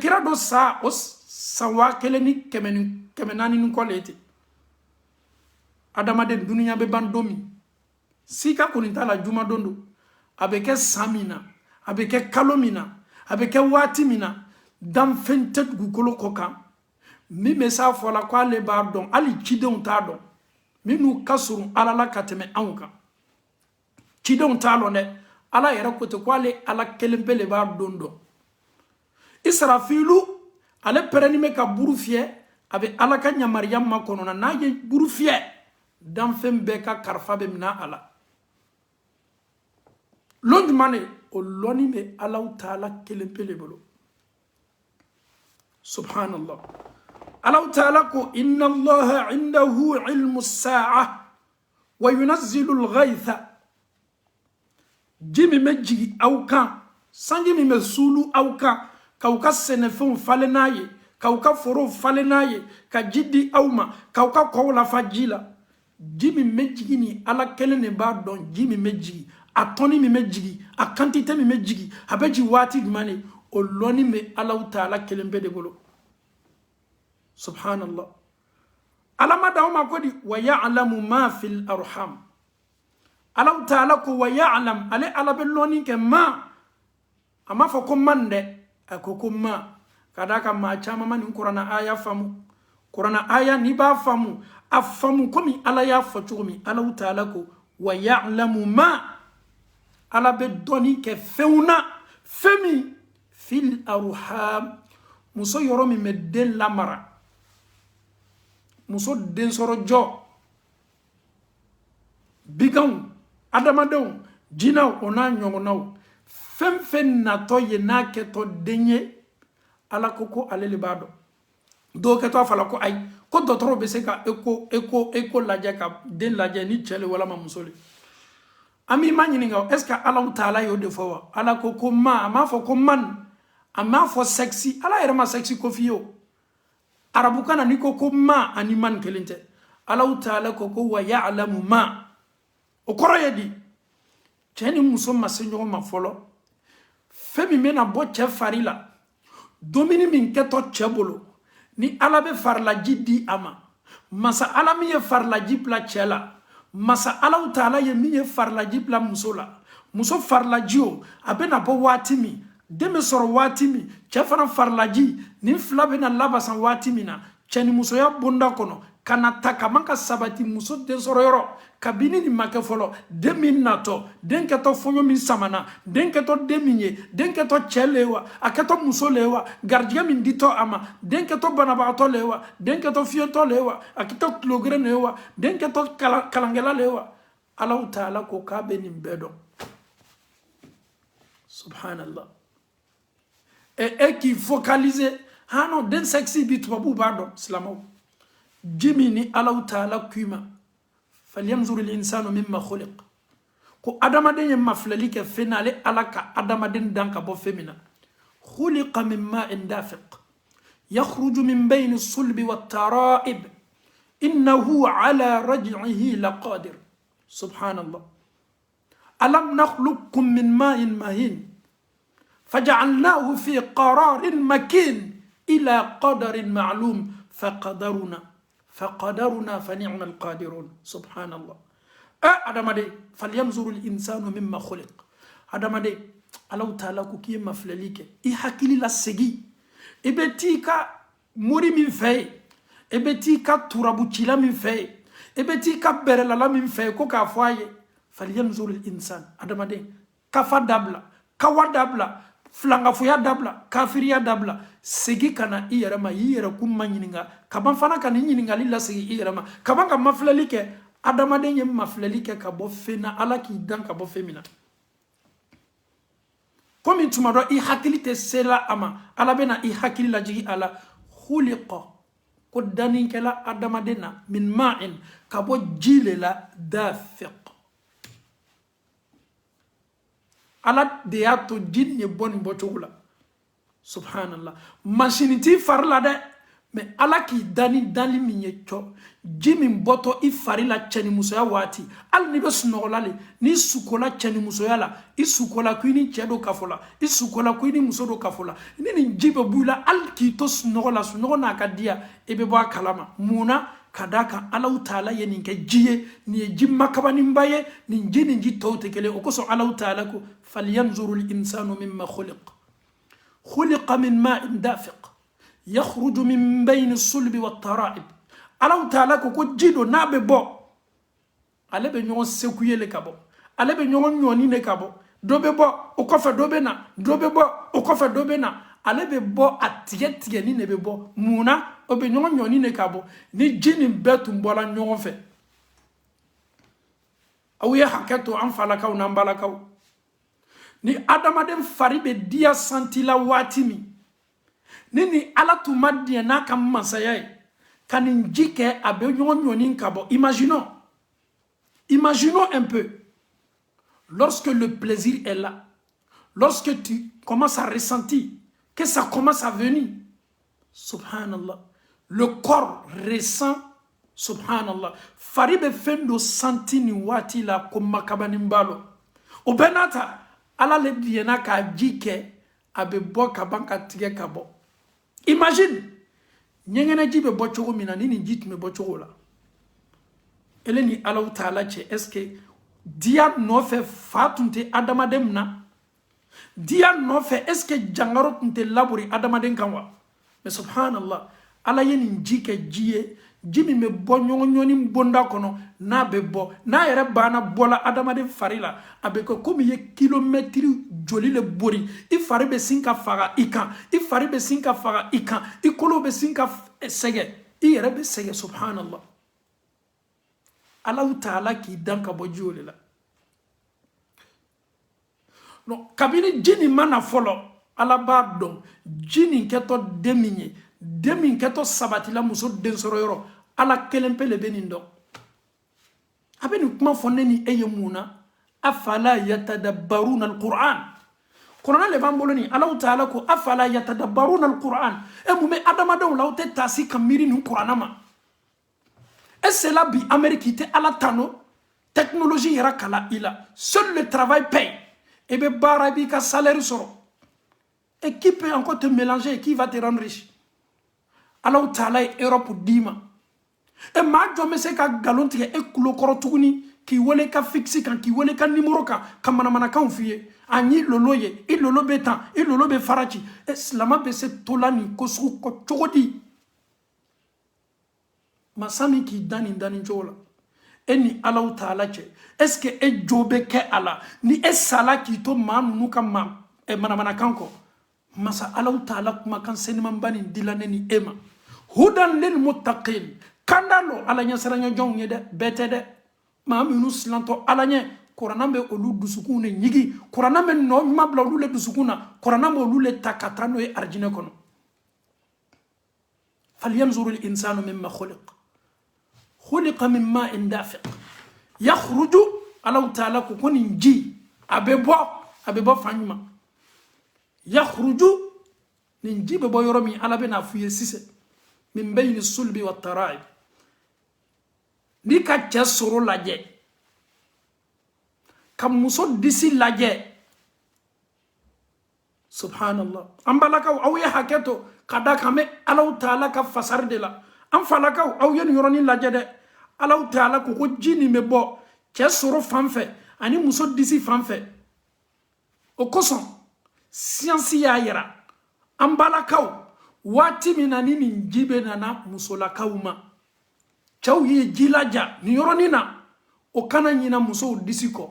kira do sa os sanwa keleni kemenani nun kolete adama de dunya be bandomi sika kunita la juma dondo abeke samina abeke kalomina abeke watimina dam fentet gukolo koka mi mesa fola kwa le ba don ali chidon ta don minu kasuru ala la kateme anka chidon ta lo ne ala yera ko to kwale ala kelempele ba dondo israfilu ale pereni me ka burufie abe ala ka nyamariam makono na naje burufie dam fembe ka karfa be mina ala lond mane o loni me ala taala kelempele bolo subhanallah Allah ta'ala ko inna Allah indahu ilmu sa'a wa yunazzilu al-ghaytha jimi meji auka sanji mi mesulu auka kauka senefon falenaye kauka foro falenaye ka jiddi auma kauka kola fajila jimi meji ni ala kelene ba don jimi meji atoni mi meji a quantité mi meji abeji wati dumane o loni me Allah ta'ala kelembe de bolo subhanallah alama dauma kodi wa ya'lamu ma fil arham Allah ta'ala ko wa ya'lam ale ala belloni ke ma ama fo ko mande akoko ma kadaka ma chama mani qur'ana aya famu qur'ana aya ni ba famu afamu komi ala ya fo chumi Allah ta'ala ko wa ya'lamu ma ala be doni ke feuna femi fil arham muso yoromi medel lamara muso den soro jo bigan adamadew jinaw ona nyongonaw fem na to ye na ke to denye ala koko alele bado do ke to fala ko ay ko dotoro be se ka eko laje ka den laje ni chele wala ma musole ami manyini nga est ce que Allah taala yo de fo ala koko ma fo ko man ama fo sexy ala yerma sexy ko fiyo arabu kana niko ko ma ani man kelente Allah ta'ala ko wa ya'lamu ma o koro yedi cheni musoma senyo ma folo femi mena bo che farila domini min keto chebolo ni ala be farla jiddi ama masa ala mi ye farlaji bila cɛ la masa ala taala ye mi ye farlaji bila muso la muso farlaji o a bɛna bɔ waati min den bɛ sɔrɔ waati min cɛ fana farlaji nin fila bɛna labasan waati min na cɛ ni musoya bonda kɔnɔ kana ta ka man ka sabati muso den sɔrɔ yɔrɔ kabini nin ma kɛ fɔlɔ den min natɔ den kɛtɔ fɔɲɔ min samana den kɛtɔ den min ye den kɛtɔ cɛ le wa a kɛtɔ muso le wa garijɛgɛ min ditɔ a ma den kɛtɔ banabagatɔ le wa den kɛtɔ fiyɛtɔ le wa a kɛtɔ tulogere le wa den kɛtɔ kalankɛla le wa Allahu taala ko k'a bɛ nin bɛɛ dɔn subhanallah et qui focaliser ah non den sexy bi tubabu b'a dɔn silamɛw jimi ni Allahu taala kuima falyanzur al-insanu mimma khuliq ko adamaden ye mafilali kɛ fɛn na ale ala ka adamaden dan ka bɔ fɛn min na khuliqa min ma'in dafiq yakhruju min bayni sulbi wat-tara'ib innahu ala raj'ihi laqadir subhanallah alam nakhluqkum min ma'in mahin faja'alnahu fi qararin makin ila qadarin ma'lum فقدرنا فنعم القادرون سبحان الله ادم دي فلينظر الانسان مما خلق ادم دي الله تعالى كي مفلليك اي حكيلي لا سغي ابتيكا موري من في ابتيكا ترابو تشيلا من في ابتيكا برلا لا من في كو كافاي فلينظر الانسان ادم دي كفا دبلا كوا دبلا flanga fuya dabla kafiriya dabla segi kana iyerama yiyere kumma nyininga kaban fana kana nyininga lilla segi iyerama kaban ka maflali ke adamaden ye maflali ke ka bo fena ala ki dan ka bo femina komi tuma do I hakili te sela ama ala bena I hakili la jigi ala khuliqa ko danin kala adamaden na min ma'in ka bo jile la dafiq ala de y'a to jin ye bɔ nin bɔcogo la subhanallah machine ti fari la dɛ mais ala k'i dani dali min ye cɔ ji min bɔtɔ I fari la cɛni musoya waati hali ni bɛ sunɔgɔla le ni sukola cɛni musoya la I sukola ko I ni cɛ do kafo la I sukola ko I ni muso do kafo la ni nin ji bɛ bɔ I la hali k'i to sunɔgɔ la sunɔgɔ n'a ka diya I bɛ bɔ a kalama munna kada kan Allahu taala ye nin kɛ ji ye nin ye ji makabaninba ye nin ji tɔw tɛ kelen o kosɔn Allahu taala ko falyanzuru al-insanu mimma khuliqa min ma'in dafiq yakhruju min bayni sulbi wat-tara'ib Allahu taala ko ji do n'a bɛ bɔ ale bɛ ɲɔgɔn sekuye le ka bɔ ale bɛ ɲɔgɔn ɲɔni le ka bɔ dɔ bɛ bɔ o kɔfɛ dɔ bɛ na dɔ bɛ bɔ o kɔfɛ dɔ bɛ na ale bɛ bɔ a tigɛ ni ne bɛ bɔ munna o bɛ ɲɔgɔn ɲɔni ne ka bɔ ni ji nin bɛɛ tun bɔra ɲɔgɔn fɛ aw ye hakɛ to an falakaw n'an balakaw ni adamaden fari bɛ diya santila waati min ni ala tun ma diɲɛ n'a ka masaya ye ka nin ji kɛ a bɛ ɲɔgɔn ɲɔni ka bɔ imaginons un peu lorsque le plaisir est là lorsque tu commences à ressentir que ça commence à venir subhanallah le corps ressent subhanallah fari be fendo santi ni wati la ko makabani mbalo o benata ala le diena ka jike abe bo ka banka tige ka bo imagine nyengena jibe bo chogo mina nini jitme bo chogo la eleni Allah taala che est-ce que dia no fe fatunte adama demna dia no fe est-ce que jangaro tunte laburi adama den kanwa mais subhanallah ala yeni jike jiye jimi me bo nyoni bonda kono na be bo na yere bana bola adama den farila abe ko komi ye kilometri joli le bori I fari be sinka faga ikan I fari be sinka faga ikan I kolo be sinka sege I yere be sege subhanallah Allah taala ki danka bo joli la no kabini jini mana folo ala ba don jini keto demin keto sabati la muso den soro yoro ala kelempe le benin do abeni kuma fonne ni eye muna afala yatadabbaruna alquran Qur'an le bambolo ni Allah taala ko afala yatadabbaruna alquran e mume adama don lawte tasi kamiri ni qur'anama et c'est là bi amerikite ala tano technologie yara kala ila seul le travail paye et bien barabi ka salaire soro et qui peut encore te mélanger et qui va te rendre riche Allah taala Europe dima e maa jɔn bɛ se ka galon tigɛ e kulo kɔrɔ tuguni k'i wele ka fixe kan k'i wele ka numéro kan ka manamanakanw f'i ye a ɲi lolo ye i lolo bɛ tan i lolo bɛ faraci e silama bɛ se tola nin ko sugu kɔ cogo di masa min k'i da nin cogo la e ni Alahu Taala cɛ est ce que e jo bɛ kɛ a la ni e sala k'i to maa ninnu ka manamanakan kɔ masa Alahu Taala kumakan senimanba nin dila ne ni e ma hudan lil muttaqin kanda lo ala ɲɛsiranya jɔnw ye dɛ bɛɛ tɛ dɛ maa minnu silantɔ ala ɲɛ kuranɛ bɛ olu dusukun de ɲigi kuranɛ bɛ nɔ ɲuman bila olu le dusukun na kuranɛ bɛ olu le ta ka taa n'o ye arijinɛ kɔnɔ falyanzuru l-insanu mimma khuliqa min ma'in dafiq yakhruju Alahu Taala ko nin ji a bɛ bɔ fan ɲuman yakhruju nin ji bɛ bɔ yɔrɔ min ala bɛ n'a f'i ye sisan min bayni sulbi wa tara'ib ni ka cɛ soro lajɛ ka muso disi lajɛ subhanallah an balakaw aw ye hakɛ to ka da kan bɛ Alahu Taala ka fasari de la an falakaw aw ye nin yɔrɔnin lajɛ dɛ Alahu Taala ko ji nin bɛ bɔ cɛ soro fan fɛ ani muso disi fan fɛ o kosɔn siyansi y'a yira an balakaw waati min na ni nin ji bɛ nana musolakaw ma cɛw ye ji laja nin yɔrɔnin na o kana ɲina musow disi kɔ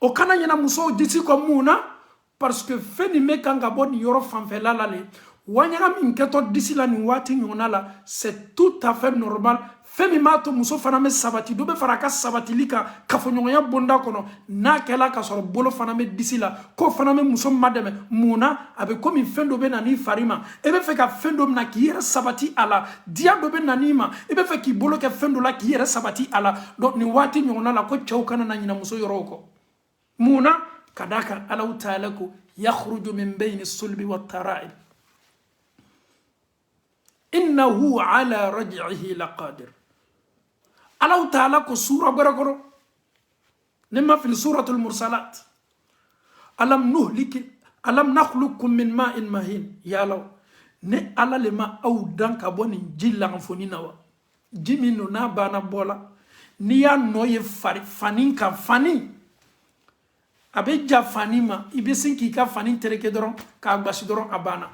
o kana ɲina musow disi kɔ mun na parce que fɛn nin bɛ kan ka bɔ nin yɔrɔ fanfɛla la le waɲaga min kɛtɔ disi la nin waati ɲɔgɔnna la c'est tout à fait normal fɛn min b'a to muso fana bɛ sabati dɔ bɛ fara a ka sabatili kan kafoɲɔgɔnya bonda kɔnɔ n'a kɛla ka sɔrɔ bolo fana bɛ disi la k'o fana bɛ muso madɛmɛ mun na a bɛ komi fɛn dɔ bɛ na n'i fari ma e bɛ fɛ ka fɛn dɔ minɛ k'i yɛrɛ sabati a la diya dɔ bɛ na n'i ma e bɛ fɛ k'i bolo kɛ fɛn dɔ la k'i yɛrɛ sabati a la donc nin waati ɲɔgɔnna la ko cɛw kana na ɲina muso yɔrɔw kɔ mun na ka d'a kan Alahu Taala ko yakhruju min bayni sulbi wa tara'ib innahu ala raj'ihi laqadir Alahu Taala ko sura wɛrɛ kɔrɔ ne ma fili suratul mursalat alam nakhluqukum min ma'in mahin yalaw ne ala le ma aw dan ka bɔ nin ji langafoni na wa ji min no n'a banna bɔ la n'i y'a nɔ ye fani kan fani a bɛ ja fani ma i bɛ sin k'i ka fani tereke dɔrɔn k'a gbasi dɔrɔn a banna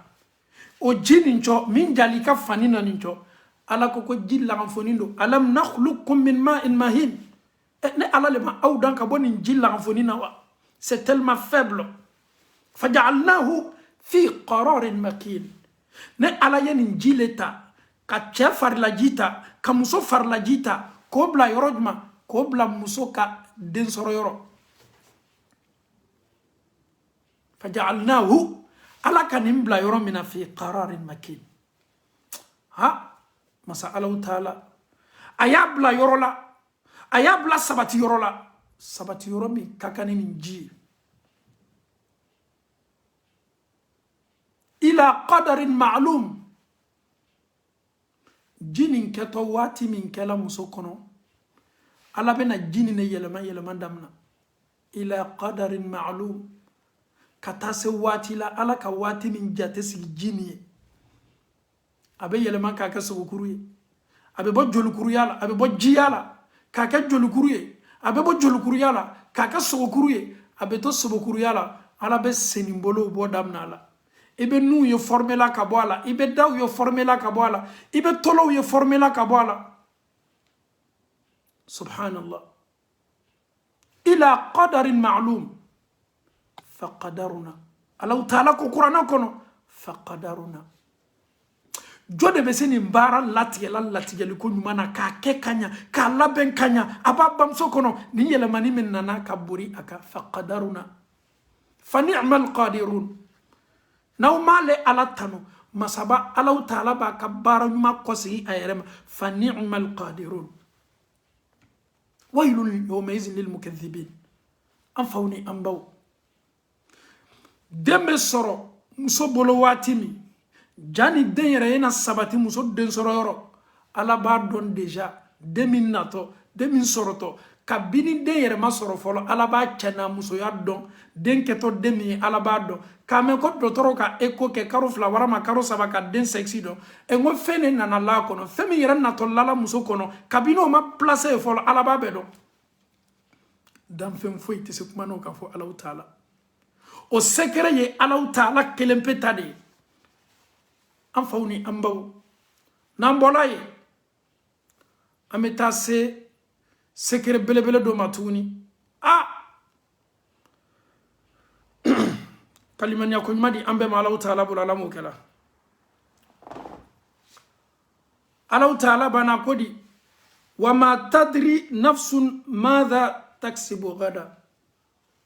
o ji nin cɔ min jali ka fani na nin cɔ ala ko ji langafoni do alam nakhluqukum min ma'in mahin ne ala le ma aw dan ka bɔ nin ji langafoni na wa c'est tellement faible faja'alnahu fi qararin makin ne ala ye nin ji le ta ka cɛ farilaji ta ka muso farilaji ta k'o bila yɔrɔ jumɛn k'o bila muso ka den sɔrɔ yɔrɔ faja'alnahu ala ka nin bila yɔrɔ min na fi qararin makin ha masa Alahu Taala a y'a bila yɔrɔ la a y'a bila sabati yɔrɔ la sabati yɔrɔ min ka kan ni nin ji ila qadarin ma'lum ji nin kɛtɔ waati min kɛla muso kɔnɔ ala bɛna ji nin ne yɛlɛma damina ila qadarin ma'lum ka taa se waati la ala ka waati min jate sigi ji nin ye a bɛ yɛlɛma k'a kɛ sogokuru ye a bɛ bɔ jolikuruya la a bɛ bɔ jiya la k'a kɛ jolikuru ye a bɛ bɔ jolikuruya la k'a kɛ sogokuru ye a bɛ to sogokuruya la ala bɛ seni bolow bɔ damina a la i bɛ nuw ye formela ka bɔ a la i bɛ daw ye formela ka bɔ a la i bɛ tɔlɔw ye formela ka bɔ a la subhanallah ila qadarin ma'lum faqadaruna Alahu Taala ko kuranɛ kɔnɔ faqadaruna jɔ de bɛ se nin baara latigɛli ko ɲuman na k'a kɛ ka ɲa k'a labɛn ka ɲa a b'a bamuso kɔnɔ nin yɛlɛmani min nana ka bori a kan faqadaruna fa ni'mal qadirun n'aw m'ale ala tanu masaba Alahu Taala b'a ka baara ɲuman kɔsegi a yɛrɛ ma fa ni'mal qadirun waylun yawmaizin lil mukaththibin an faw ni an baw den bɛ sɔrɔ muso bolo waati min jani den yɛrɛ ye na sabati muso den sɔrɔ yɔrɔ ala b'a dɔn déjà den min natɔ den min sɔrɔtɔ kabini den yɛrɛ ma sɔrɔ fɔlɔ ala b'a cɛ n'a musoya dɔn den kɛtɔ den min ye ala b'a dɔn k'a mɛn ko dɔgɔtɔrɔw ka eko kɛ karo 2 walama karo 3 ka den sexe dɔn n ko fɛn de nana la kɔnɔ fɛn min yɛrɛ natɔ lala muso kɔnɔ kabini o ma place ye fɔlɔ ala b'a bɛɛ dɔn danfɛn foyi tɛ se kuma n'o ka fɔ Alahu Taala o secret ye Alahu Taala kelen pe ta de ye an faw ni an baw n'an bɔra ye an bɛ taa se secret belebele dɔ ma tuguni kalimaniya ko ɲuman di an bɛɛ ma Alahu Taala bolo ala m'o kɛla Alahu Taala bana ko di wa ma tadri nafsun madha taksibu gada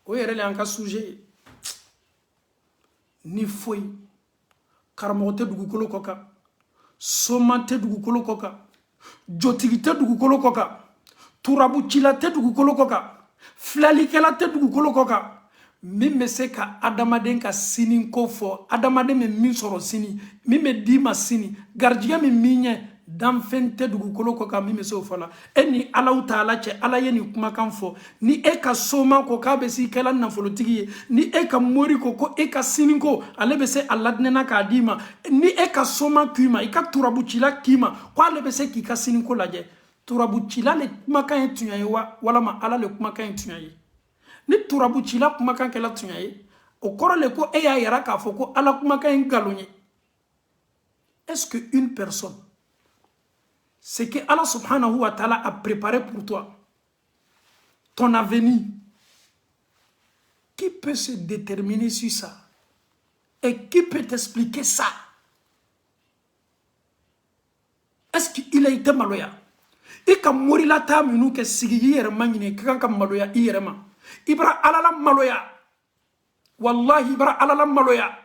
o yɛrɛ le an ka sujet ye ni foyi karamɔgɔ tɛ dugukolo kɔ kan soman tɛ dugukolo kɔ kan jotigi tɛ dugukolo kɔ kan turabucila tɛ dugukolo kɔ kan filalikɛla tɛ dugukolo kɔ kan min bɛ se ka adamaden ka sini ko fɔ adamaden bɛ min sɔrɔ sini min bɛ d'i ma sini garijɛgɛ min ɲɛ danfɛn tɛ dugukolo kɔ kan min bɛ se o fɔ la e ni Alahu Taala cɛ ala ye nin kumakan fɔ ni e ka soman ko k'a bɛ se i kɛla nafolotigi ye ni e ka mori ko e ka sini ko ale bɛ se a ladinɛna k'a d'i ma ni e ka soman k'i ma i ka turabucila k'i ma ko ale bɛ se k'i ka sini ko lajɛ turabucila le kumakan ye tiɲɛ ye wa walama ala le kumakan ye tiɲɛ ye ni turabucila kumakan kɛla tiɲɛ ye o kɔrɔ le ko e y'a yira k'a fɔ ko ala kumakan ye nkalon ye est-ce que une personne ce que Allah subhanahu wa ta'ala a préparé pour toi, ton avenir, qui peut se déterminer sur ça? Et qui peut t'expliquer ça? Est-ce qu'il a été maloya? Et quand mourir la table, nous que si hier mangine, quand maloya hier ma, ibra alala maloya, wallahi ibra alala maloya.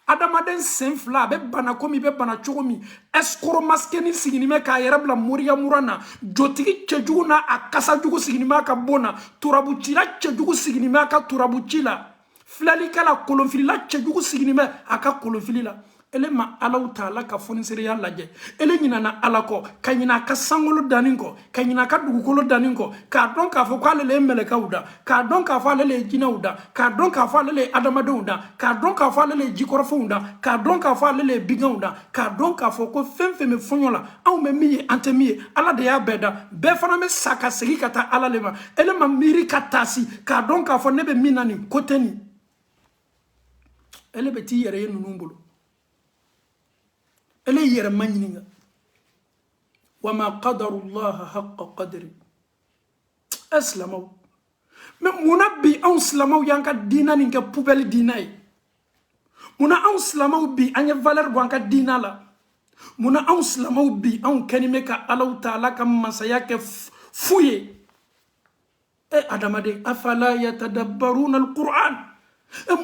Adamaden sen fila be bana komi be bana cogo min escoro maskeni siginime k'a yɛrɛ bila moriya murana jotigi cɛjugu na a kasa jugu siginime ka bona turabucila cɛjugu siginime ka turabuci la filalikɛla kolonfilila cɛjugu siginime a ka kolonfili la ele ma Alahu Taala ka fonisereya lajɛ ele ɲinana ala kɔ ka ɲina a ka sankolo danni kɔ ka ɲina a ka dugukolo danni kɔ k'a dɔn k'a fɔ ko ale le ye mɛlɛkɛw da k'a dɔn k'a fɔ ale le ye jinɛw da k'a dɔn k'a fɔ ale le ye adamadenw da k'a dɔn k'a fɔ ale le ye jikɔrɔfɛnw da k'a dɔn k'a fɔ ale le ye bigɛnw da k'a dɔn k'a fɔ ko fɛn fɛn bɛ fɔɲɔ la anw bɛ min ye an tɛ min ye ala de y'a bɛɛ da bɛɛ fana bɛ sa ka segin ka taa ala le ma ele ma miiri ka taasi k'a dɔn k'a fɔ ne bɛ min na nin ko tɛ nin ele bɛ t'i yɛrɛ ye ninnu bolo ele yɛrɛ ma ɲininka wa ma qadarullaha haqqa qadri silamɛw mais munna bi anw silamɛw y'an ka diina nin kɛ poubelle diina ye munna anw silamɛw bi an ye valeur bɔ an ka diina la munna anw silamɛw bi anw kɛni bɛ ka Alahu Taala ka masaya kɛ fu ye adamaden afala yatadabbaruna al-Qur'an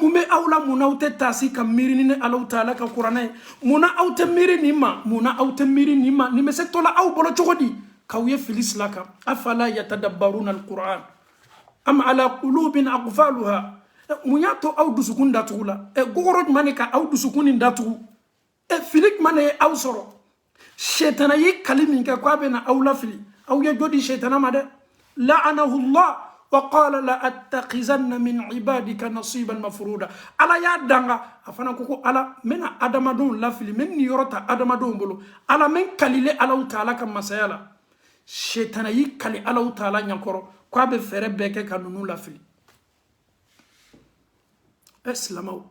mun bɛ aw la munna aw tɛ taasi ka miiri ni Alahu Taala ka kuranɛ ye munna aw tɛ miiri nin ma munna aw tɛ miiri nin ma nin bɛ se tɔ la aw bolo cogo di k'aw ye fili sila kan afala yatadabbaruna al-Qur'an am ala qulubin aqfaluha mun y'a to aw dusukun datugu la gogoro jumɛn de ka aw dusukun nin datugu fili jumɛn de ye aw sɔrɔ shetana ye kali min kɛ k'a bɛ na aw lafili aw ye jo di shetana ma dɛ la'anahu Allah وقال لا أتخذن من عبادك نصيبا مفروضا على يا دانغا افانا كوكو على من ادمادون لافلي من يورتا ادمادون بولو على من كليله الله تعالى كما سيالا شيطان يكلي الله تعالى نيانكورو كوا به فره بeke kanunu lafili اسلامو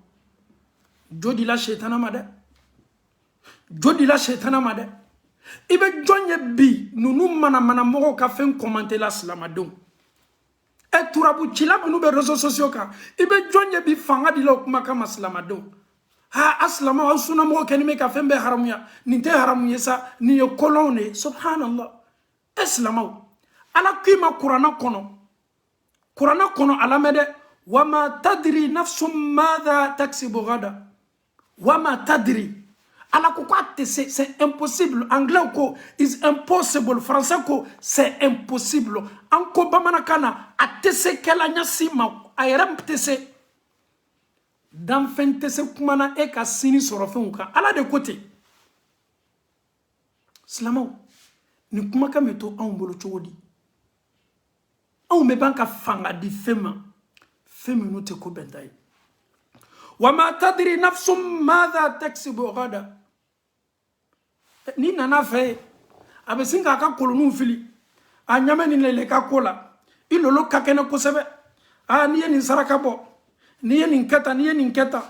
جودي لا شيطان ما ده جودي لا شيطان ما ده ibe jonye bi nunu mana mogo ka fen commenter la slamadon turabucila minnu bɛ réseaux sociaux kan i bɛ jɔn ye bi fanga di la o kuma kama silamɛdenw asilama aw sunnamɔgɔ kɛni bɛ ka fɛn bɛɛ haramuya nin tɛ haramu ye sa nin ye kolonw de ye subhanallah silamaw ala k'i ma kuranna kɔnɔ ala mɛ dɛ wa ma tadiri nafsun madha taksibu gada wa ma tadiri ala ko k'a tɛ se c'est impossible anglais ko is impossible français ko c'est impossible an ko bamanankan na a tɛ se kɛla ɲɛsi ma a yɛrɛ tɛ se danfɛn tɛ se kuma na e ka sini sɔrɔ fɛnw kan ala de ko ten silamɛw nin kumakan bɛ to anw bolo cogo di anw bɛ ban ka fanga di fɛn ma fɛn minnu tɛ ko bɛnta ye wa ma tadiri nafsum madha taksibu gada ni nana fɛ a bɛ sin k'a ka koloniw fili a ɲamɛ ni lele ka ko la i lolo ka kɛnɛ kosɛbɛ n'i ye nin saraka bɔ n'i ye nin kɛ tan n'i ye nin kɛ tan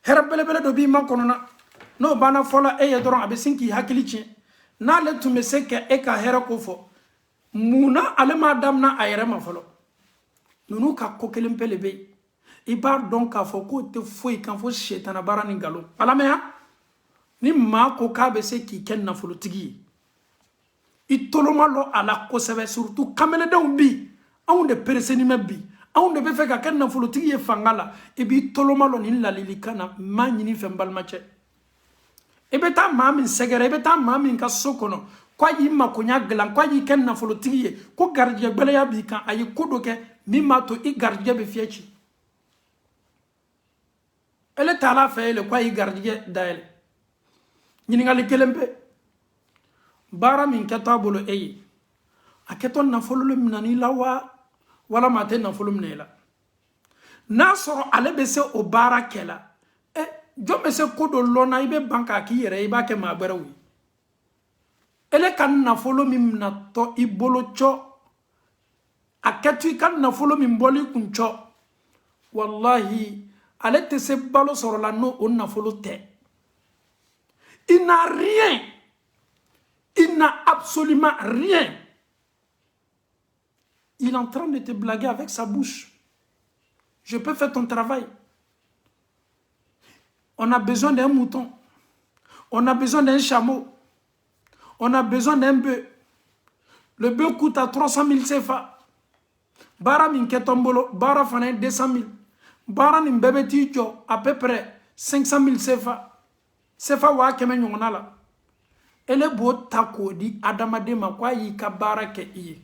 hɛrɛ belebele dɔ b'i ma kɔnɔna n'o banna fɔla e ye dɔrɔn a bɛ sin k'i hakili tiɲɛ n'ale tun bɛ se ka e ka hɛrɛ ko fɔ munna ale m'a damina a yɛrɛ ma fɔlɔ ninnu ka ko kelen pe de bɛ yen i b'a dɔn k'a fɔ k'o tɛ foyi kan fo sɛtana baara ni nkalon alamɛya ni maa ko k'a bɛ se k'i kɛ nafolotigi ye i toloma lɔ a la kosɛbɛ surtout kamaledenw bi anw de pereseni mɛ bi anw de bɛ fɛ ka kɛ nafolotigi ye fanga la i b'i toloma lɔ nin ladilikan na maa ɲini fɛ n balimacɛ i bɛ taa maa min sɛgɛrɛ i bɛ taa maa min ka so kɔnɔ k'a y'i makoɲa dilan k'a y'i kɛ nafolotigi ye ko garijɛgɛ gbɛlɛya b'i kan a ye ko dɔ kɛ min b'a to i garijɛgɛ bɛ fiyɛ ci ele taala fɛ ele k'a y'i garijɛgɛ dayɛlɛ ɲininkali kelen pe baara min kɛtɔ a bolo e ye a kɛtɔ nafolo le minɛn'i la wa walama a tɛ nafolo minɛ i la n'a sɔrɔ ale bɛ se o baara kɛ la jɔn bɛ se ko dɔ lɔn na i bɛ ban k'a k'i yɛrɛ i b'a kɛ maa wɛrɛw ye ele ka nafolo min minɛtɔ i bolo cɔ a kɛtɔ i ka nafolo min bɔli kun cɔ wallahi ale tɛ se balo sɔrɔ la n'o o nafolo tɛ il n'a rien il n'a absolument rien il est en train de te blaguer avec sa bouche je peux faire ton travail on a besoin d'un mouton on a besoin d'un chameau on a besoin d'un bœuf le bœuf coûte à 300 000 CFA bara min kɛ ton bolo bara fana 200 000 bara nin bɛɛ bɛ t'i jɔ à peu près 500 000 CFA waa kɛmɛ ɲɔgɔnna la ele b'o ta k'o di adamaden ma k'a y'i ka baara kɛ i ye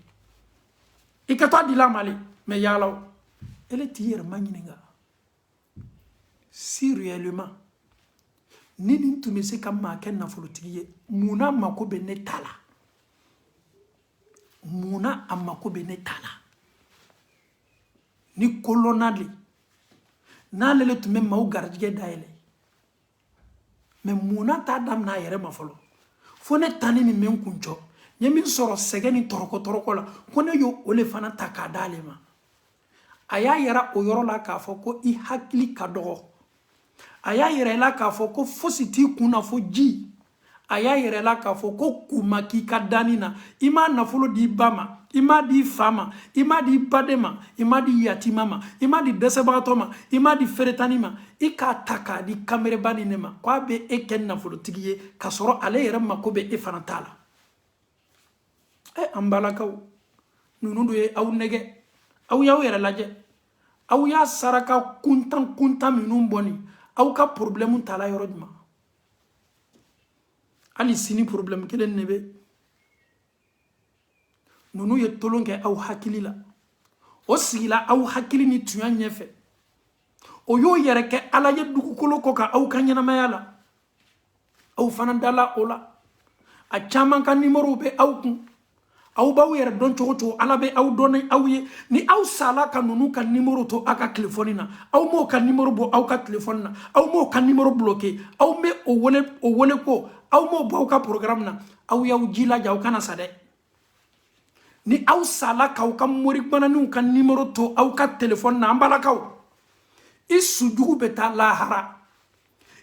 i ka to a dila ma le mais yaalaw ele t'i yɛrɛ ma ɲininka si réellement ni nin tun bɛ se ka maa kɛ nafolotigi ye munna mako bɛ ne ta la munna a mako bɛ ne ta la ni kolonna de n'ale le tun bɛ maaw garijɛgɛ dayɛlɛ mais munna t'a daminɛ a yɛrɛ ma fɔlɔ fo ne tani ni min kun cɔ n ye min sɔrɔ sɛgɛ ni tɔrɔkɔ la ko ne y'o le fana ta k'a d'ale ma a y'a yɛrɛ o yɔrɔ la k'a fɔ ko i hakili ka dɔgɔ a y'a yɛrɛ la k'a fɔ ko fosi t'i kun na fo ji a y'a yɛrɛ la k'a fɔ ko kuma k'i ka danni na i m'a nafolo di i ba ma i m'a di i fa ma i m'a di i baden ma i m'a di yatima ma i m'a di dɛsɛbagatɔ ma i m'a di feretani ma i k'a ta k'a di kamereba ni ne ma k'a bɛ e kɛ nafolotigi ye k'a sɔrɔ ale yɛrɛ mako bɛ e fana t'a la an balakaw ninnu de ye aw nɛgɛ aw y'aw yɛrɛ lajɛ aw y'a saraka kuntan minnu bɔ nin aw ka problème tala yɔrɔ jumɛn hali sini problème kelen ne bɛ ninnu ye tolon kɛ aw hakili la o sigila aw hakili ni tunya ɲɛfɛ o y'o yɛrɛ kɛ ala ye dugukolo kɔ ka aw ka ɲɛnamaya la aw fana dala o la a caman ka numéro bɛ aw kun aw b'aw yɛrɛ dɔn cogo cogo ala bɛ aw dɔn ni aw ye ni aw sala ka ninnu ka numéro to aw ka telefɔni na aw m'o ka numéro bɔ aw ka telefɔni na aw m'o ka numéro bloqué aw bɛ o wele ko aw m'o bɔ aw ka programme na aw y'aw jilaja aw kana sa dɛ ni aw sala k'aw ka moribananinw ka numéro to aw ka telefɔni na an balakaw i sujugu bɛ taa lahara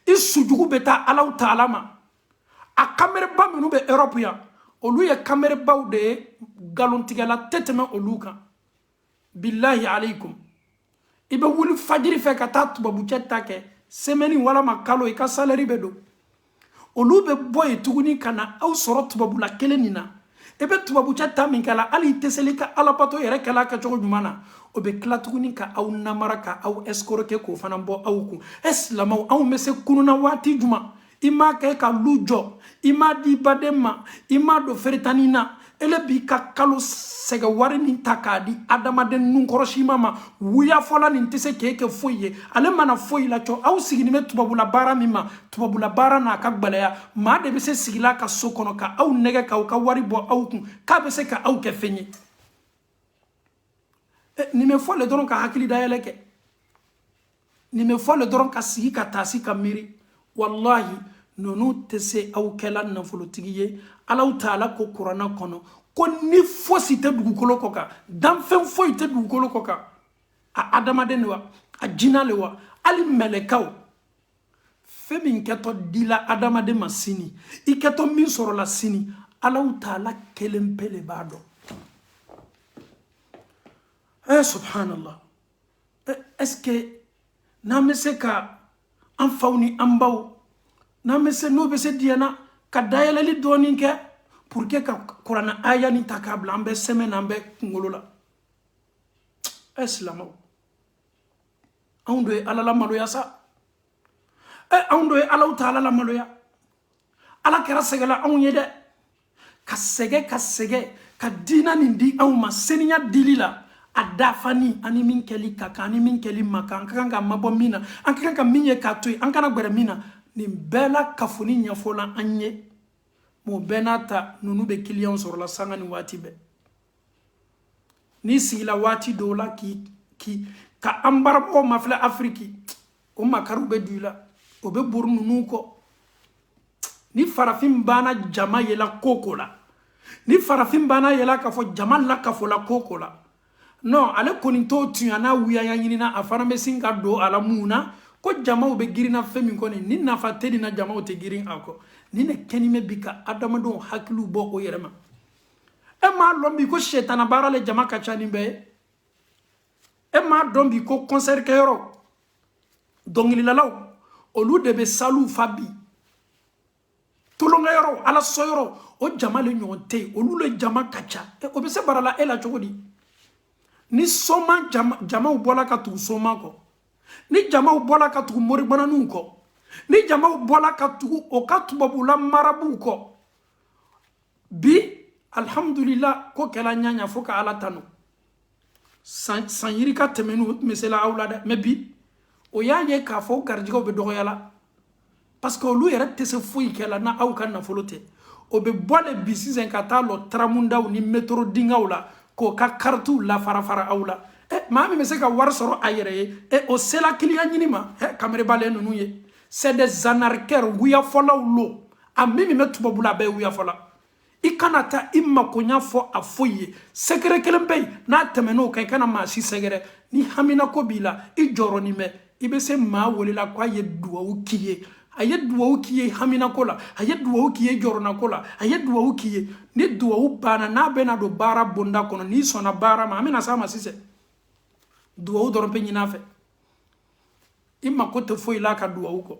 i sujugu bɛ taa alaw taala ma a kamereba minnu bɛ Europe yan olu ye kamerebaw de ye galontigɛla tɛ tɛmɛ olu kan billahi alaykum i bɛ wuli fajiri fɛ ka taa tubabujɛ ta kɛ semaine walama kalo i ka salaire bɛ don olu bɛ bɔ yen tuguni ka na aw sɔrɔ tubabula kelen nin na i bɛ tubabujɛ ta min kɛ la hali i tɛ seli ka alabato yɛrɛ kɛla kɛcogo ɲuman na o bɛ tila tuguni ka aw namara ka aw escroquer k'o fana bɔ aw kun silamɛw anw bɛ se kununa waati jumɛn i m'a kɛ ka lu jɔ i m'a di baden ma i m'a don feretani na ele b'i ka kalo sɛgɛ wari nin ta k'a di adamaden nun kɔrɔsima ma wuya fɔla nin tɛ se k'e kɛ foyi ye ale mana foyi la cɔ aw sigini bɛ tubabula baara min ma tubabula baara n'a ka gbɛlɛya maa de bɛ se sigila ka so kɔnɔ ka aw nɛgɛ k'aw ka wari bɔ aw kun k'a bɛ se ka aw kɛ fɛn ye ni me fɔ le dɔrɔn ka hakili dayɛlɛ kɛ ni me fɔ le dɔrɔn ka sigi ka taasi ka miiri wallahi nunu tɛ se aw kɛla nafolotigi ye Allahu Taala ko kuranna kɔnɔ ko ni fosi tɛ dugukolo kɔ kan danfɛn foyi tɛ dugukolo kɔ kan a adamaden wa a jinɛ le wa hali mɛlɛkaw fɛn min kɛtɔ dila adamaden ma sini i kɛtɔ min sɔrɔla sini Allahu Taala kelen pe le b'a dɔn subhanallah est-ce que n'an bɛ se ka an faw ni an baw n'an bɛ se n'o bɛ se diɲɛna ka dayɛlɛli dɔɔnin kɛ pour que ka kuranna aya ni ta k'a bila an bɛ sɛmɛ n'an bɛ kunkolo la silamɛw anw do ye Ala la maloya sa anw do ye Allahu Taala la maloya Ala kɛra sɛgɛla anw ye dɛ ka sɛgɛ ka diina nin di anw ma seniya dili la a dafani ani min kɛli ka kan ani min kɛli ma kan an ka kan ka mabɔ min na an ka kan ka min ye k'a to yen an kana gbɛrɛ min na nin bɛɛ la kafoni ɲɛfɔla an ye mo bɛɛ n'a ta nunu bɛ kiliyanw sɔrɔla sanga ni waati bɛɛ n'i sigila waati dɔw la ka an baramɔgɔw ma filɛ Afiriki o makaru bɛ du i la o bɛ bori nunu kɔ ni farafin banna jama yela koko la ni farafin banna yela k'a fɔ jama lakafola koko la non ale kɔni t'o tunya n'a wuyaya ɲinina a fana bɛ sin ka don a la mun na ko jamaw bɛ girinna fɛn min kɔni ni nafa tɛ nin na jamaw tɛ girin a kɔ ni ne kɛnimɛ bi ka adamadenw hakiliw bɔ o yɛrɛ ma e m'a dɔn bi ko sɛtana baara le jama ka ca nin bɛɛ ye e m'a dɔn bi ko concert kɛyɔrɔ dɔnkilidalaw olu de bɛ saliw fa bi tulonkɛyɔrɔ ala sɔyɔrɔ o jama le ɲɔgɔn tɛ yen olu le jama ka ca o bɛ se bara la e la cogo di ni soma jamaw bɔla ka tugu soma kɔ ni jamaw bɔla ka tugu moribananinw kɔ ni jamaw bɔla ka tugu o ka tubabula marabuw kɔ bi alhamdulillah ko kɛla ɲaɲa fo ka ala tanu san yiri ka tɛmɛnu tun bɛ se la aw la dɛ mais bi o y'a ye k'a fɔ garijɛgɛw bɛ dɔgɔyala parce que olu yɛrɛ tɛ se foyi kɛla na aw ka nafolo tɛ o bɛ bɔ le bi sisan ka taa lɔ taramundaw ni métro dingaw la k'o ka karitiw la fara aw la maa min bɛ se ka wari sɔrɔ a yɛrɛ ye o sela kiliyan ɲini ma kameribalen ninnu ye c'est des anarchères wuyafɔlaw lo a min bɛ tubabula a bɛɛ ye wuyafɔla i kana taa i makoɲa fɔ a foyi ye sɛgɛrɛ kelen bɛ yen n'a tɛmɛn'o kan i kana maa si sɛgɛrɛ ni haminako b'i la i jɔrɔnin bɛ i bɛ se maa welela ko a ye duwawu k'i ye a ye duwawu k'i ye haminako la a ye duwawu k'i ye jɔrɔnako la a ye duwawu k'i ye ni duwawu banna n'a bɛna don baara bonda kɔnɔ n'i sɔnna baara ma an bɛna s'a ma sisan duwawu dɔrɔn bɛ ɲini a fɛ i mako tɛ foyi la ka duwawu kɔ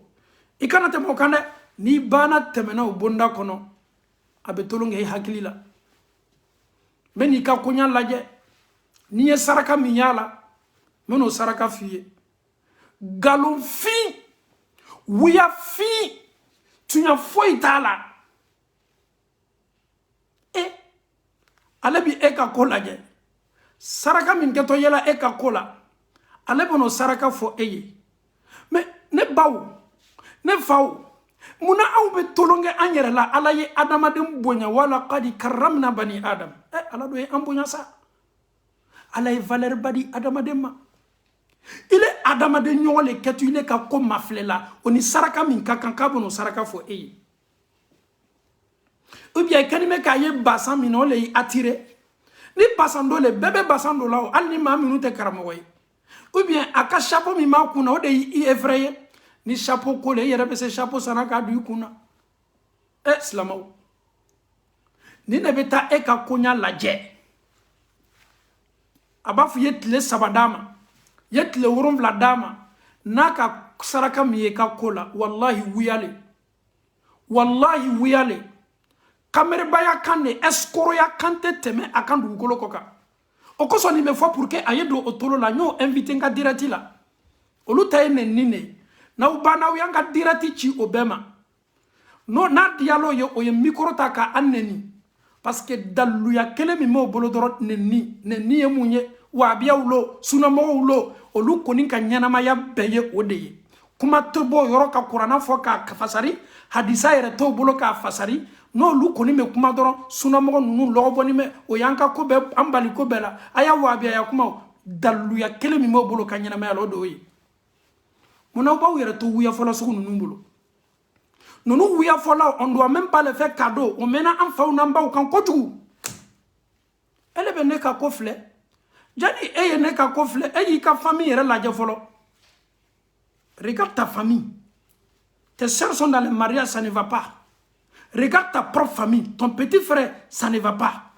i kana tɛmɛ o kan dɛ n'i banna tɛmɛna o bonda kɔnɔ a bɛ tolon kɛ i hakili la n bɛ n'i ka koɲa lajɛ n'i ye saraka min y'a la n bɛ n'o saraka f'i ye nkalonfin wuyafin tunya foyi t'a la ale bi e ka ko lajɛ saraka min kɛtɔ yɛla e ka ko la ale bɛ n'o saraka fɔ e ye mais ne baw ne faw munna aw bɛ tolon kɛ an yɛrɛ la ala ye adamaden bonya wala kadi karamna bani adam ala do ye an bonya sa ala ye valeur ba di adamaden ma il est adamaden ɲɔgɔn le kɛtu ile ka ko mafilɛla o ni saraka min ka kan k'a bɛ n'o saraka fɔ e ye ou bien kɛni bɛ k'a ye basan min na o le y'i attiré ni basan dɔ le bɛɛ bɛ basan dɔ la o hali ni maa minnu tɛ karamɔgɔ ye ou bien a ka chapeau min b'a kun na o de y'i effrayé ni chapeau ko le e yɛrɛ bɛ se chapeau sanna k'a don i kun na silamɛw ni ne bɛ taa e ka koɲa lajɛ a b'a fɔ i ye tile 3 d'a ma i ye tile 7 d'a ma n'a ka saraka min ye ka ko la wallahi wuyale kameribaya kan de escoroya kan tɛ tɛmɛ a kan dugukolo kɔ kan o kosɔn nin bɛ fɔ pour que a ye don o tolo la n y'o invité n ka direct la olu ta ye nɛni de ye n'aw banna aw y'an ka direct ci o bɛɛ ma n'a diyal'o ye o ye micro ta k'an nɛni parce que daluya kelen min b'o bolo dɔrɔn nɛni ye mun ye wahabiyaw lo sunamɔgɔw lo olu kɔni ka ɲɛnamaya bɛɛ ye o de ye kuma tɛ bɔ o yɔrɔ ka kuranna fɔ k'a fasari hadisa yɛrɛ t'o bolo k'a fasari n'olu kɔni bɛ kuma dɔrɔn sunamɔgɔ ninnu lɔgɔbɔni bɛ o y'an ka ko bɛɛ an bali ko bɛɛ la a y'a wahabiyaya kuma daluya kele mi mo bolo kanyana ma lo do yi mona ba wera to wuya fola so nunu bolo nunu wuya fola on doit même pas le faire cadeau on mena en fa namba o kan kotu ele be ne ka kofle jani eye ne ka kofle eyi ka famille re la je folo regarde ta famille tes sœurs sont dans le mariage ça ne va pas regarde ta propre famille ton petit frère ça ne va pas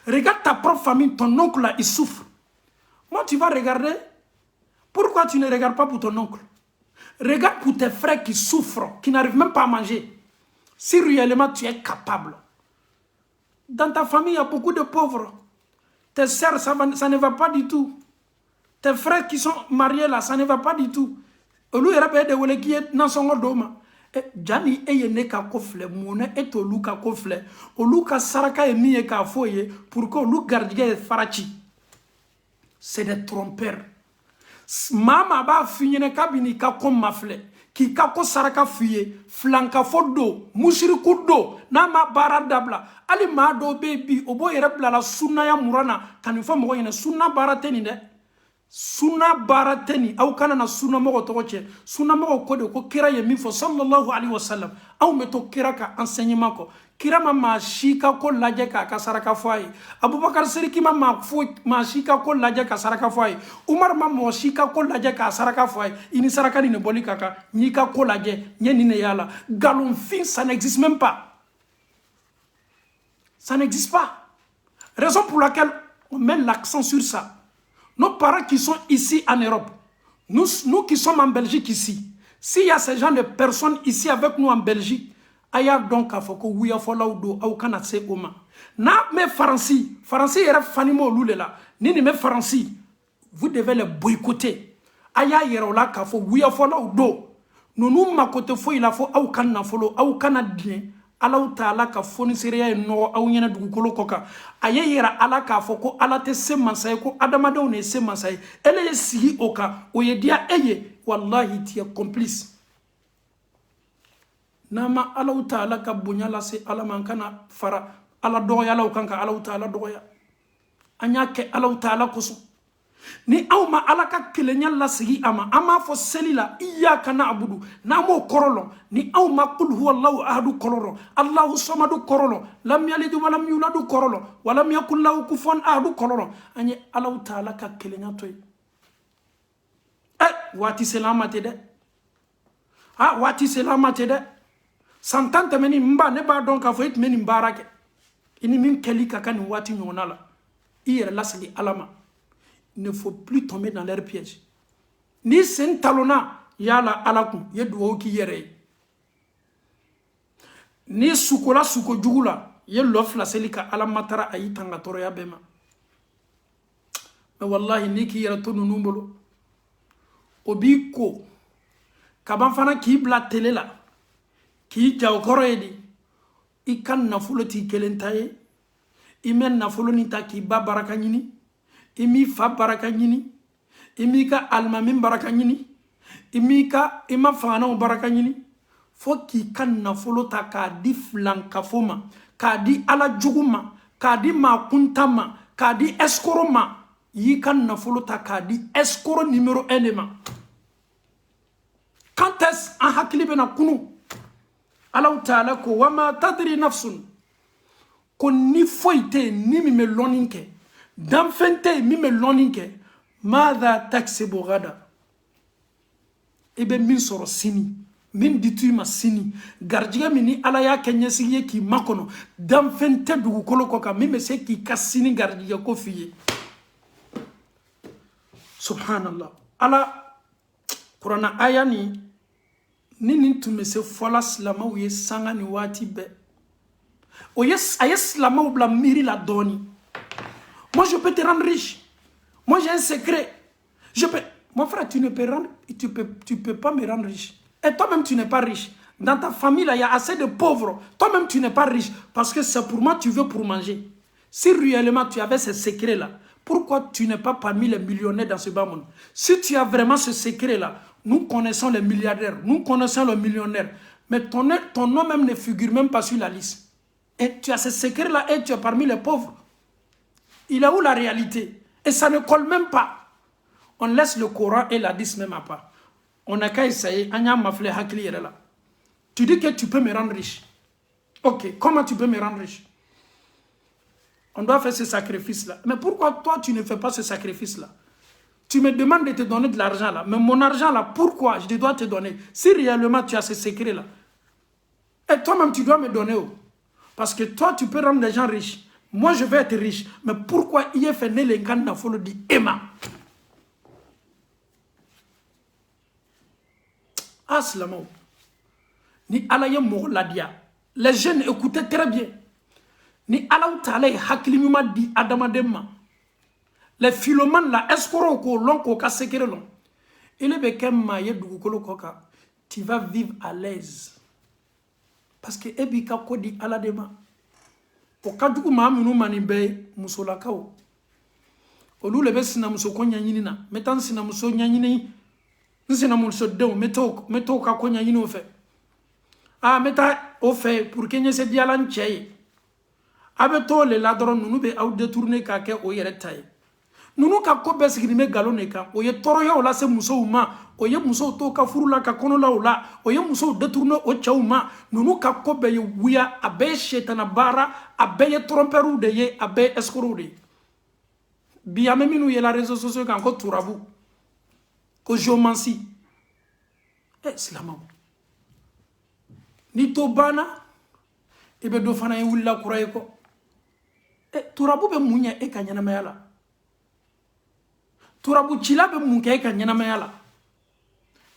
regarde ta propre famille ton oncle là il souffre moi tu vas regarder. Pourquoi tu ne regardes pas pour ton oncle? Regarde pour tes frères qui souffrent, qui n'arrivent même pas à manger. Si réellement tu es capable. Dans ta famille, il y a beaucoup de pauvres. Tes sœurs, ça ne va pas du tout. Tes frères qui sont mariés là, ça ne va pas du tout. Olu erabe de wole qui est dans son doma. Jani eye ne ka kofle, mone et olu ka kofle. Olu ka saraka e miye ka foye pour que olu gardie farachi. C'est des trompeurs. Mama ba finyene kabini ka kom mafle ki ka ko saraka fiye flanka fodo mushriku do na ma baradabla ali ma do bebi obo yerebla la sunna ya murana kan fa mo yene sunna barateni de sunna barateni au kana na sunna mo to che sunna mo ko de ko kira ye min fo sallallahu alaihi wasallam au meto kira ka enseignement ko kira ma shika ko laje ka saraka foi Abubakar Seriki ma shika ko laje ka saraka foi Umar ma shika ko laje ka saraka foi ini saraka ni ne boli kaka ni ka ko laje nyeni ne yala galon fin ça n'existe même pas, ça n'existe pas. Raison pour laquelle on met l'accent sur ça. Nos parents qui sont ici en Europe, nous qui sommes en Belgique ici, s'il y a ces gens de personnes ici avec nous en Belgique, aya donc a foko wuya fola do au kana se oma na me Faransi era fanimo lulela ni me Faransi vous devez le boycotter aya yero la ka fo wuya fola do nonu makote fo ila fo au kana folo au kana bien ala taala ka foni seriya no au nyena dugukolo koka aya yera ala ka fo ko ala te se mansay ko adama do ne se mansay ele sigi oka o ye dia eye wallahi ti complice. Nama Allah Ta'ala ka bonya la se ala man kana fara ala doya la kan ka Allah Ta'ala doya anya ke Allah Ta'ala koso ni awma ala ka kelenya la sigi ama fo selila iyyaka na'budu namo korolo ni awma qul huwallahu ahadu korolo Allahu samadu korolo lam yalid wa lam yulad korolo wa lam yakul lahu kufuwan ahadu korolo anya Allah Ta'ala ka kelenya toy wati selamate de wati selamate de santante meni mba ne ba donc afo it meni mbarake ini min keli kaka ni wati nyonala ire lasli alama. Ne faut plus tomber dans leur piège ni sen talona yala alakum yedo ki yere ni sukola suko jugula ye lofla selika alamatara ayitanga toro ya bema mais wallahi ni ki yere to numbolo obiko kaban fana ki bla tele la ki jaw koroyedi ikan nafulo ti kelentaye imen nafulo ni ta ki ba baraka nyini imi fa baraka nyini imi ka alma min baraka nyini imi ka ima fana baraka nyini fo ki kan nafulo ta ka di flanka foma ka di ala juguma ka di ma kuntama ka di escoro ma yi kan nafulo ta ka di escoro numéro 1 ma quand est en hakli bena kunu Allah Ta'ala ko wama tadri nafsun ko ni foite ni mi me loninke damfente mi me loninke madha taksibu gada ebe min soro sini min dituma sini garjiga mini ala ya kenya siye ki makono damfente dugu kolo koka mi me se ki kasini garjiga ko fiye subhanallah ala Qur'ana ayani ni tume se fola slama ou ye sanga ni wati be o yes ayes slama ou bla miri la doni. Moi je peux te rendre riche, moi j'ai un secret, je peux, mon frère tu peux pas me rendre riche et toi-même tu n'es pas riche. Dans ta famille là il y a assez de pauvres, toi-même tu n'es pas riche parce que c'est pour moi tu veux pour manger. Si réellement tu avais ce secret là, pourquoi tu n'es pas parmi les millionnaires dans ce bas monde? Si tu as vraiment ce secret là, nous connaissons les milliardaires, nous connaissons les millionnaires, mais ton nom même ne figure même pas sur la liste. Et tu as ce secret là et tu es parmi les pauvres. Il est où la réalité? Et ça ne colle même pas. On laisse le Coran et l'Hadith même à part. On n'a qu'à essayer. Tu dis que tu peux me rendre riche. Ok, comment tu peux me rendre riche? On doit faire ce sacrifice-là. Mais pourquoi toi, tu ne fais pas ce sacrifice-là? Tu me demandes de te donner de l'argent là. Mais mon argent là, pourquoi je dois te donner? Si réellement tu as ce secret-là. Et toi-même, tu dois me donner. Parce que toi, tu peux rendre les gens riches. Moi, je vais être riche. Mais pourquoi il est fait né les gars dans le dit Emma? Ah, slamo. Ni alaye mourladia. Les jeunes écoutaient très bien. Ni alaou talay haklimuma di adamadema. Les philomanes la escoro ko long ko ka sekere long. Il est bekem maye dugukolo koka. Tu vas vivre à l'aise. Parce que ebika kodi aladema. O kadugu maamunu mani be musolakao. Olu lebe sina muso konya nyinina. Metan sina muso nyanyini. Nsina muso dew meto ka konya nyini o fe. Ah meta o fe pour que se dialan cheye. Abe to le ladron nunu be au détourner ka ke o yere taye. Nunu ka ko be sigini me galone ka o ye toro yo la se muso uma o ye muso to ka furula ka kono la ola o ye muso détourner o chauma nunu ka ko be ye wuya abe shetana bara abe ye tromperu de ye abe escroc de biya me minu ye la réseaux sociaux kan ko turabu ko jomansi islamo ni to bana ibe do fana ye wulla kuray ko turabu be munya e kanyana mayala turabu chila be munke ka nyanama la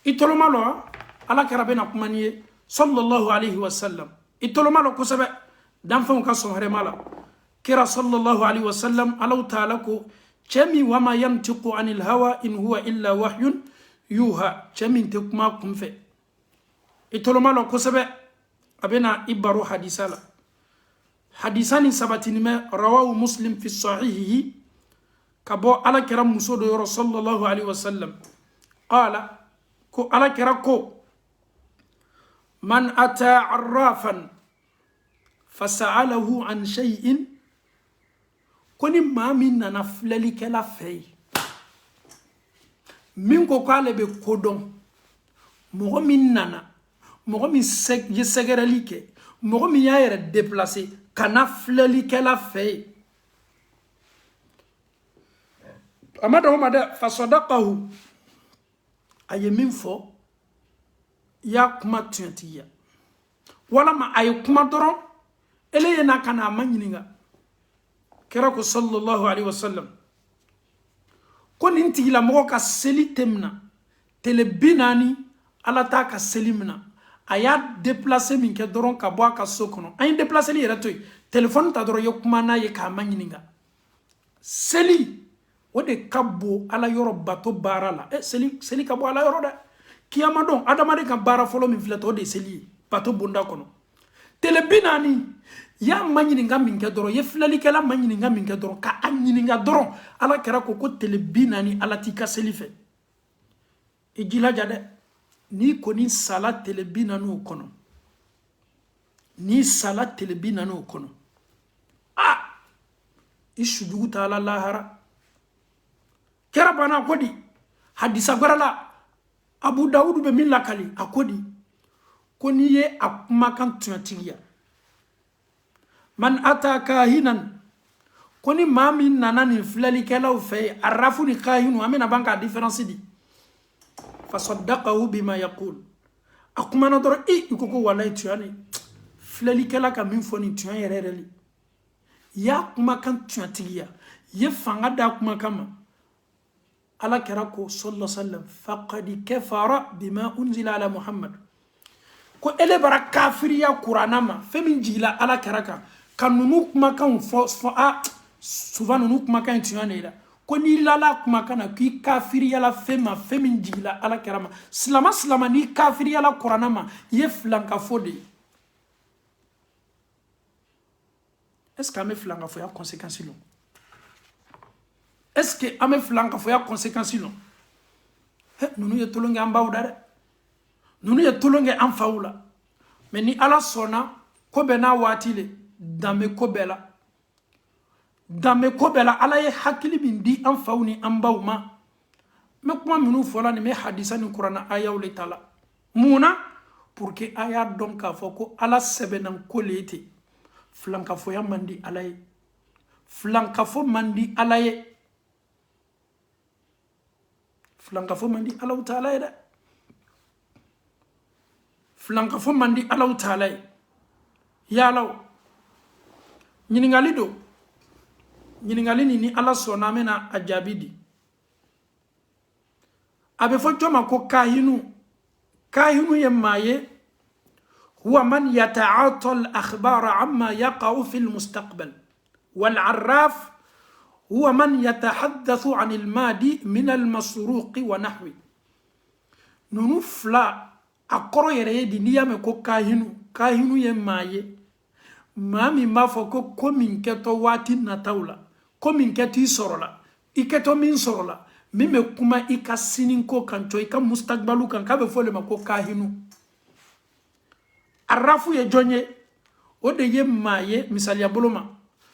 itoloma lo ala karabena kumaniye sallallahu alayhi wa sallam itoloma lo kusabe dan fa ka so hare mala kira sallallahu alayhi wa sallam ala ta'ala ko chemi wama yantiqu anil hawa in huwa illa wahyun yuha chemi te kuma kumfe itoloma lo kusabe abena ibaru hadisala hadisani sabatini me rawahu muslim fi sahihihi kabo ala kera muso do yoro sallallahu alaihi wasallam qala ko ala kera ko man ata arrafan fasa'alahu an shay'in koni mamin nana flali kala fay min ko kale be kodon mo min nana mo min ye segerali ke mo min ya yere déplacer kana flali kala fay amada umada fasadaqahu ayemin fo ya kuma tuntiya wala ma ay kuma doron ele yana kana manyininga kera ko sallallahu alaihi wasallam ko ninti la mo ka seli temna tele binani ala ta ka selimna aya déplacer min ke doron ka bo ka sokono ay déplacer li retoy téléphone ta doron yokuma na ye ka manyininga seli ode kabo ala yoro bato barala seli kabo ala yoro da kiyama don adamade kan bara folo min fileto de seli bato bunda kono tele binani ya manyini ngamin ke doro ye flali kala manyini ngamin ke doro ka anyini nga doro ala kera ko tele binani ala tika seli fe ejila jade ni koni sala tele binanu kono ni sala tele binanu kono ishudugu ta ala lahara kera bana kodi hadisa gorala Abu Dawud be min lakali akodi koni ye akuma kan tunatiya man ataka hinan koni mami nanani flali kala u fe arafu ni kahinu amena banka difference di fasaddaqahu bima yaqul akuma na doro ikoko wallahi tuani flali kala ka min foni tuan yerereli ya kuma kan tunatiya ye fanga da kuma kama ala kerako sallallahu alaihi wasallam faqad kafara bima unzila ala muhammad ko ele bara kafiriya qur'anama femin jila ala keraka kanunu kuma kan fo souvent nunu kuma kan tiyanela ko ni lala kuma kana ki kafiriya la femin jila ala kerama slama ni kafiriya la qur'anama ye flanka fode est-ce que me flanka fo ya conséquence long est-ce que ame flanka fo ya conséquence non nunu ye tolonge amba udare nunu ye tolonge an faula mais ni ala sona ko bena watile dame ko bela dame ko bela ala ye hakili min di an faw ni an baw ma me kuma minnu fɔla ni me hadisa ni kurana ayaw le tala muna pour que aya dɔn k'a fɔ ko ala sɛbɛnnan ko le te filankafoya man di ala ye filankafo man di ala ye filankafo man di alaw taala ye dɛ filankafo man di alaw taala ye yalaw ɲiningali do ɲiningali ni ala sɔnna an bɛna a jaabi di a bɛ fɔ jɔn ma ko kahinu ye maa ye huwa man yataata al-akhbara amma yaqa'u fi al-mustaqbal wal-arraf huwa man yatahaddathu an al-madi min al-masruq wa nahwi nunu fila a kɔrɔ yɛrɛ ye di n'i y'a mɛn ko kahinu ye maa ye maa min b'a fɔ ko min kɛtɔ waati nataw la ko min kɛtɔ i sɔrɔ la i kɛtɔ min sɔrɔ la min bɛ kuma i ka sini ko kan cɔ i ka mustakbalu kan k'a bɛ fɔ o de ma ko kahinu arafu ye jɔn ye o de ye maa ye misaliya bolo ma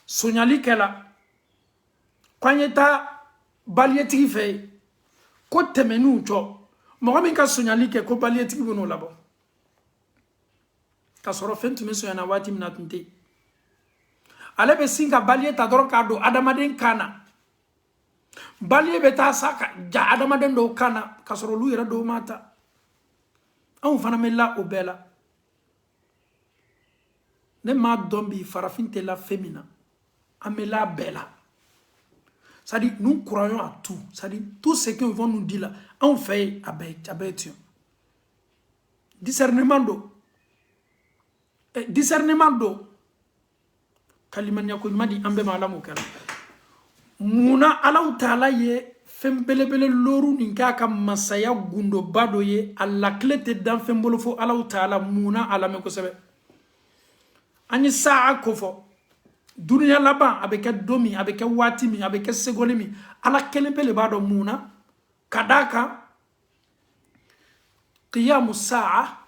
soɲali kɛla ko an ye taa baliyetigi fɛ yen ko tɛmɛniw cɔ mɔgɔ min ka soɲali kɛ ko baliyetigi bɛ n'o labɔ ka sɔrɔ fɛn tun bɛ soɲana waati min na tun tɛ yen ale bɛ sin ka baliye ta dɔrɔn k'a don adamaden kan na baliye bɛ taa sa ka ja adamaden dɔw kan na ka sɔrɔ olu yɛrɛ dɔw ma ta anw fana bɛ la o bɛɛ la ne m'a dɔn bi farafin tɛ la fɛn min na an bɛ la bɛɛ la c'est à dire nous croyons à tout c'est à dire tout ce qu'ils vont nous dire là anw fɛ yen a bɛɛ ye tiɲɛ discernement do kalimaniya ko ɲuman di an bɛɛ ma ala m'o kɛra munna alaw taala ye fɛn belebele looru nin k'a ka masaya gundoba dɔ ye a lakile tɛ dan fɛn bolo fo alaw taala munna a lamɛn kosɛbɛ an ye saa ko fɔ duniya laban a bɛ kɛ don min a bɛ kɛ waati min a bɛ kɛ segonde min ala kelen pe le b'a dɔn munna ka d'a kan qiyamu saa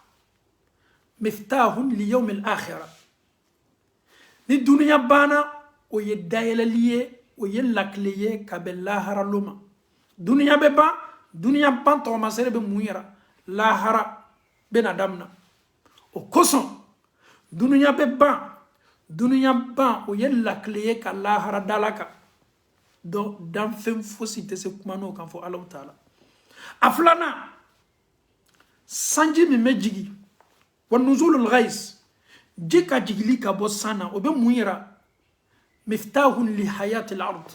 miftahun li yawm al-akhirah ni duniya banna o ye dayɛlɛli ye o ye lakile ye ka bɛn lahara lo ma duniya bɛ ban duniya ban tɔgɔmasɛrɛ bɛ mun yira lahara bɛna damina o kosɔn duniya bɛ ban o ye lakile ye ka lahara dala kan donc danfɛn fosi tɛ se kuma n'o kan fɔ alaw taala a filanan sanji min bɛ jigi wa nuzulul ghais ji ka jigili ka bɔ san na o bɛ mun yira miftahun li hayatil ard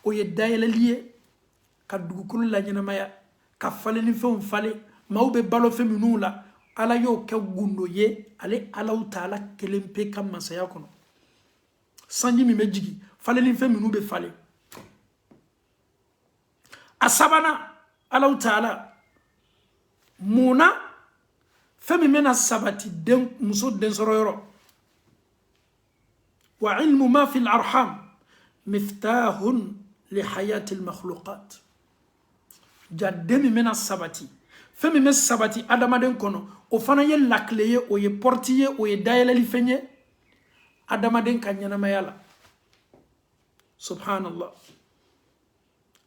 o ye dayɛlɛli ye ka dugukolo la ɲɛnamaya ka falen ni fɛnw falen maaw bɛ balo fɛn minnu la ala y'o kɛ gundo ye ale alaw taala kelen pe ka masaya kɔnɔ sanji min bɛ jigi falen ni fɛn minnu bɛ falen a sabanan alaw taala munna fɛn min bɛna sabati muso densɔrɔ yɔrɔ wa ilmu ma fi al-arham miftahun li hayati al-makhluqat ja den min bɛna sabati fɛn min bɛ sabati adamaden kɔnɔ o fana ye lakile ye o ye porti ye o ye dayɛlɛli fɛn ye adamaden ka ɲɛnamaya la subhanallah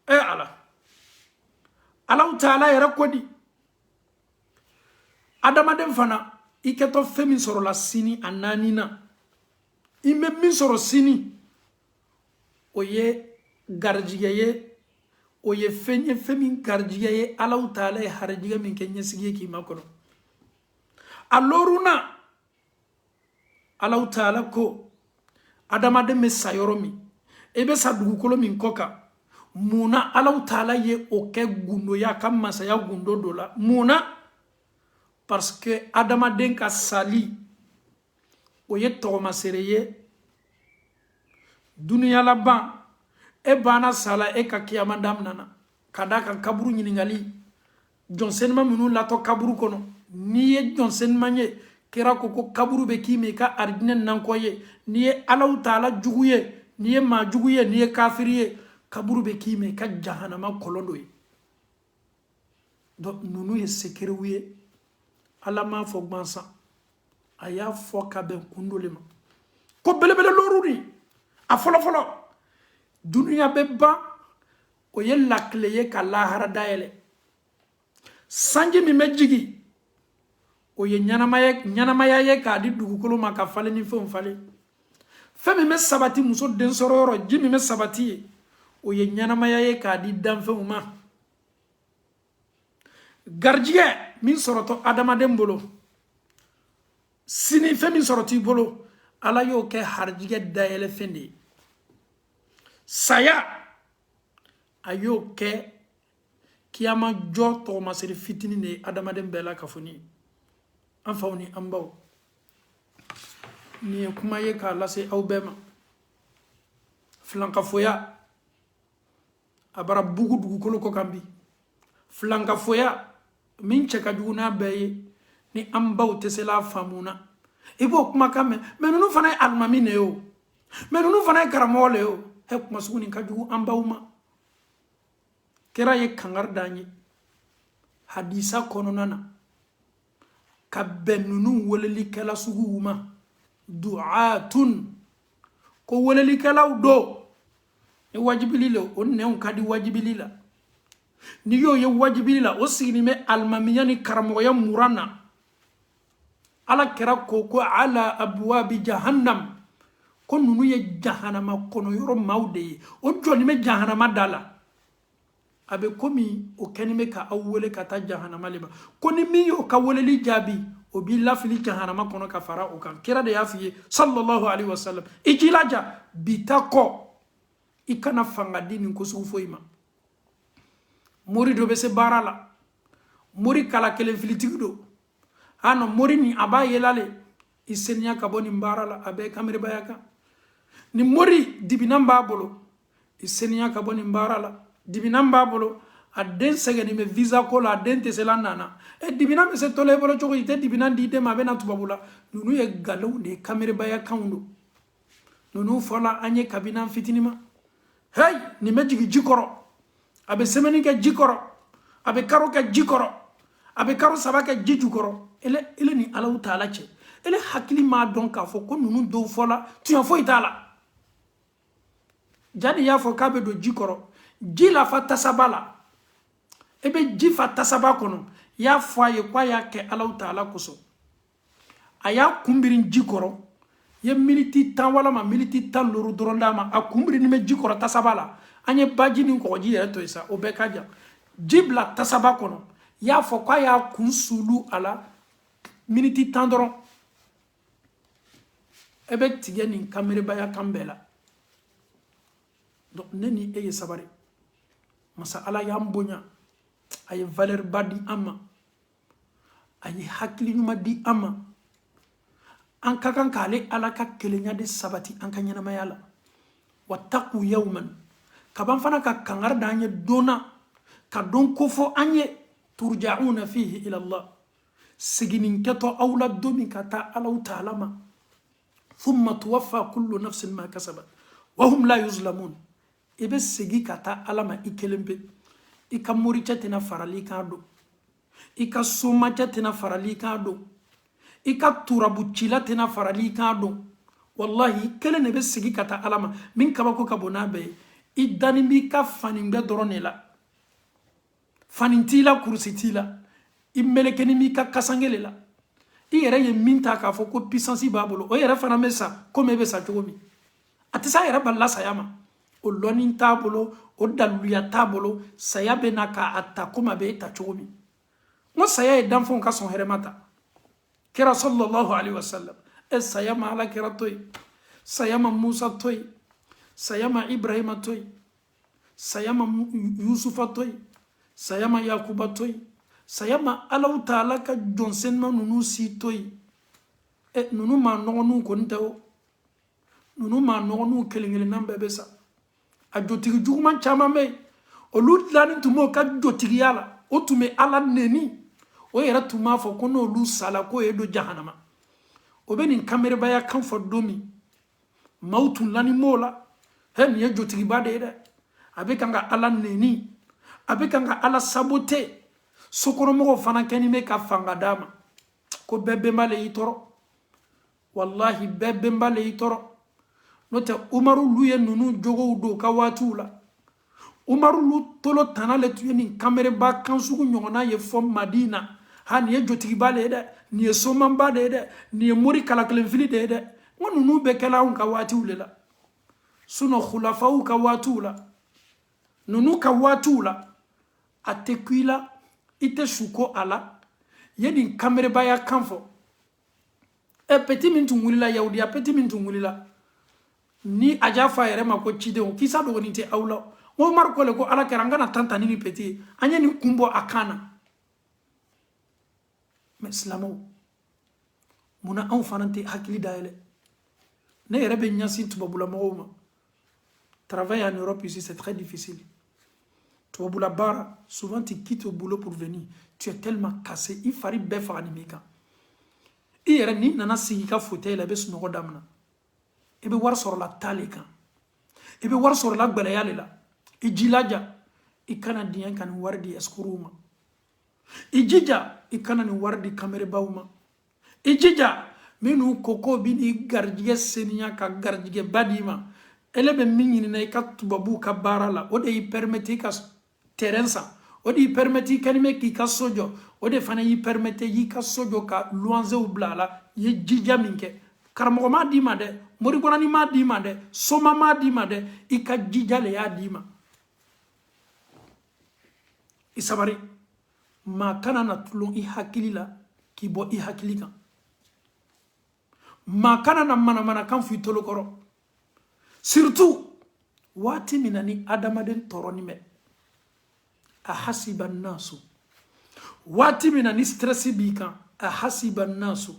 ala alaw taala yɛrɛ ko di adamaden fana i kɛtɔ fɛn min sɔrɔla sini a naanina i bɛ min sɔrɔ sini o ye garijigɛ ye o ye fɛn ye fɛn min garijigɛ ye alaw taala ye harijigɛ min kɛ ɲɛsigi ye k'i makɔnɔ a loruna alaw taala ko adamaden bɛ sa yɔrɔ min i bɛ sa dugukolo min kɔ kan munna alaw taala ye o kɛ gundoya ka masaya gundo dɔ la munna parce que adamaden ka sali o ye tɔgɔmasere ye duniya laban e banna sala e ka kiyama daminana ka da kan kaburu ɲiningali jɔnsenima minnu latɔ kaburu kɔnɔ n'i ye jɔnsenima ye kira ko kaburu bɛ k'i ma i ka arijinɛ nankɔ ye n'i ye alaw taala jugu ye n'i ye maa jugu ye n'i ye kafiri ye kaburu bɛ k'i ma i ka jahanama kɔlɔn dɔ ye donc ninnu ye sekerew ye ala m'a fɔ gansan a y'a fɔ ka bɛn kundo le ma ko belebele looru ni a folo folo dunuya be ban o ye lakile ye ka lahara dayɛlɛ sanji min bɛ jigi o ye ɲanamaya ye k'a di dugukolo ma ka falen ni fɛnw falen fɛn min bɛ sabati muso den sɔrɔ yɔrɔ ji min bɛ sabati ye o ye ɲanamaya ye k'a di danfɛnw ma garijigɛ min sɔrɔtɔ adamaden bolo sini fɛn min sɔrɔ t'i bolo ala y'o kɛ harijigɛ dayɛlɛ fɛn de ye saya a y'o kɛ kiyama jɔ tɔgɔmasiri fitinin de ye adamaden bɛɛ la kafoni an faw ni an baw nin ye kuma ye k'a lase aw bɛɛ ma filankafoya a bara bugu dugukolo kɔ kan bi filankafoya min cɛ ka jugu n'a bɛɛ ye ni an baw tɛ se la faamu na i b'o kumakan mɛn mɛ ninnu fana ye alimami de ye o mɛ ninnu fana ye karamɔgɔ de ye o kuma sugu nin ka jugu an baw ma kira ye kangari d'an ye hadisa kɔnɔna na ka bɛn ninnu welelikɛla suguw ma du'atun ko welelikɛlaw do ni wajibili la o nɛnw ka di wajibili la ni y'o ye wajibili la o sigini bɛ alimamiya ni karamɔgɔya muran na ala kɛra ko ala abwabi jahannam ko ninnu ye jahanama kɔnɔ yɔrɔ maaw de ye o jɔni bɛ jahanama da la a bɛ komi o kɛni bɛ ka aw wele ka taa jahanama le ma ko ni min y'o ka weleli jaabi o b'i lafili jahanama kɔnɔ ka fara o kan kira de y'a f'i ye sallallahu alaihi wasallam i k'i laja bi ta kɔ i kana fanga di nin ko sugu foyi ma mori dɔ bɛ se baara la mori kala kelen filitigi do ano mori ni a b'a yela le i seniya ka bɔ nin baara la a bɛ kamiribaya kan ni mori dibinan b'a bolo i seniya ka bɔ nin baara la dibinan b'a bolo a den sɛgɛnnen bɛ visa ko la a den tɛ se la nana dibinan bɛ se tɔla i bolo cogo i tɛ dibinan di den ma a bɛ na tubabu la ninnu ye nkalonw de ye kamiribaya kanw do ninnu fɔla an ye kabini fitinin ma hey nin bɛ jigin ji kɔrɔ a bɛ sɛmɛni kɛ ji kɔrɔ a bɛ karo kɛ ji kɔrɔ a bɛ karo saba kɛ ji jukɔrɔ ele ni alaw taala cɛ ele hakili m'a dɔn k'a fɔ ko ninnu dɔw fɔla tiɲɛ foyi t'a la jadi y'a fɔ k'a bɛ don ji kɔrɔ ji la fa tasaba la e bɛ ji fa tasaba kɔnɔ y'a fɔ a ye k'a y'a kɛ alaw taala kosɔn a y'a kunbiri ji kɔrɔ ye miniti 10 walama miniti 15 dɔrɔn d'a ma a kunbiri bɛ ji kɔrɔ tasaba la an ye baji ni kɔgɔji yɛrɛ to yen sa o bɛɛ ka jan ji bila tasaba kɔnɔ y'a fɔ k'a y'a kun sulu a la miniti 10 dɔrɔn e bɛ tigɛ nin kamiribaya kan bɛɛ la donc ne ni e ye sabari masa ala y'an bonya a ye valeur ba di an ma a ye hakili ɲuman di an ma an ka kan k'ale ala ka kelenya de sabati an ka ɲɛnamaya la wattaqu yawman kaban fana ka kangari da an ye donna ka don ko fɔ an ye turja'una fihi ila Allah siginin kɛtɔ aw la don min ka taa alaw taala ma thumma tuwaffa kullu nafsin ma kasabat wa hum la yuzlamun i bɛ segi ka taa ala ma i kelen pe i ka moricɛ tɛna farali kan don i ka somacɛ tɛna farali kan don i ka turabucila tɛna farali kan don wallahi i kelen de bɛ segi ka taa ala ma min kabako ka bon n'a bɛɛ ye i dani b'i ka fanin bɛɛ dɔrɔn de la fanin t'i la kurusi t'i la i melekeni b'i ka kasangele la i yɛrɛ ye min ta k'a fɔ ko puissance b'a bolo o yɛrɛ fana bɛ sa komi e bɛ sa cogo min a tɛ se a yɛrɛ balila saya ma o lɔnni t'a bolo o daluya t'a bolo saya bɛ na k'a ta komi a bɛ e ta cogo min n ko saya ye danfɛnw ka sɔn hɛrɛma ta kira sallallahu alaihi wasallam saya ma ala kira to yen saya ma musa to yen saya ma ibrahima to yen saya ma yusufa to yen saya ma yakuba to yen saya ma alaw taala ka jɔnsenma ninnu si to yen ninnu maa nɔgɔninw kɔni tɛ o ninnu maa nɔgɔninw kelen-kelennan bɛɛ bɛ sa a jotigi juguman caman bɛ yen olu dilannen tun b'o ka jotigiya la o tun bɛ ala neni o yɛrɛ tun b'a fɔ ko n'olu sala k'o ye don jahanama o bɛ nin kamiribaya kan fɔ don min maaw tun lanin b'o la nin ye jotigiba de ye dɛ a bɛ kan ka ala neni a bɛ kan ka ala sabote sokɔnɔmɔgɔw fana kɛni bɛ ka fanga d'a ma ko bɛɛ bɛnba le y'i tɔɔrɔ wallahi bɛɛ bɛnba le y'i tɔɔrɔ note Umaru lu ye nunu jogo do ka watu la Umaru lu tolo tanale tuye ni kamere ba kansugu nyongona ye fo Madina ha ni ye jotigi ba le de ni ye soman ba de ni ye mori kalakelen fili de nunu be kala un ka watu la suno khulafaw ka watu la nunu ka watu la atekuila ite shuko ala yedi kamere ba ya kanfo e petit min tungulila yaudi ya petit min tungulila ni aja fa yere ma ko chideo kisa do ni te awla mo mar ko le ko ala keranga na tanta ni petit anya ni kumbo akana mais islamo muna an fanante hakili daele ne yere be nyasi tubabula mo travailler en Europe ici c'est très difficile. Tubabula bara souvent tu quittes au boulot pour venir tu es tellement cassé il fari be fa animika i yere ni nana sigi ka fauteuil la be sunogo damna ebe war soro la talika ebe war soro la gbele yale la i jilaja i kana diyan kan wardi eskuruma i jija i kana ni wardi kamere bawma i jija minu koko bini garjige seniya ka garjige badima elebe minni na i ka tubabu ka bara la o de i permettre ka terrain sa o de i permettre kanime ki ka sojo o de fana i permettre yi ka sojo ka luanze u blala ye jija minke karamogo ma di ma de mori konani ma di ma de soma ma di ma de i ka jija le ya di ma i sabari ma kana na tulon i hakili la ki bo i hakili kan ma kana na mana kan fu tolo koro surtout wati minani adamaden toroni me ahasiban nasu wati minani stressi bikan ahasiban nasu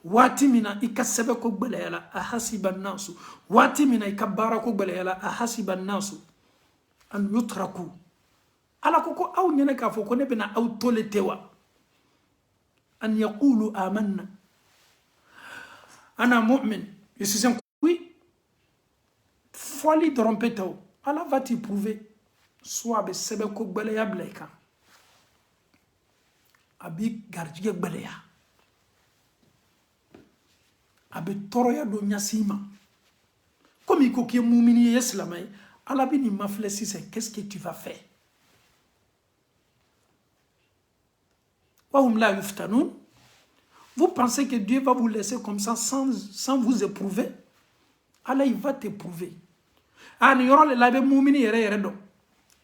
wati mina ikasebe ko gbelela ahasiban nasu wati mina ikabara ko gbelela ahasiban nasu an yutraku ala koko aw nyene ka fo ko ne bena aw tole tewa an yaqulu amanna ana mu'min yesisen oui folie trompetao ala va t'y prouver soit be sebe ko gbeleya bleka abi garjige gbeleya abi toroya do nyasima comme il ko ki mumini islamay ala bi ni maflesi c'est qu'est-ce que tu vas faire wa hum la yuftanun. Vous pensez que Dieu va vous laisser comme ça sans vous éprouver? Allah, il va t'éprouver. Ah, n'y aura les moumini yere do.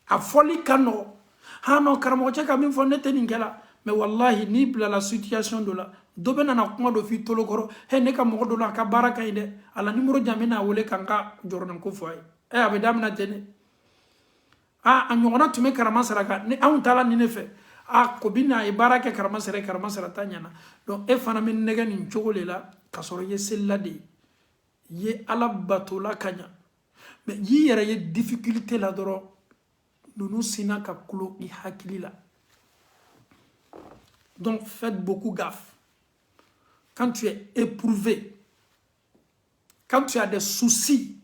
A folie kano. Ah non, karamoche kamin fonete ningela. Mais wallahi, ni bla la situation de la. Dobena na kuma do fi tolokoro. He ne ka mogo do la ka baraka ide. Ala numero jamena wole kanka jordan ko foy. Abedam na tene. Ah, anyona tume karama saraka. Ne an tala ni ne fe. Ah, kobina e baraka karama sere tanyana. Donc e fana min nega ni chogole la kasoro ye sella de. Ye ala batola kanya. Mais yi yere ye difficulté la doro. Nous sina ka kulo i hakili la. Donc faites beaucoup gaffe. Quand tu es éprouvé, quand tu as des soucis,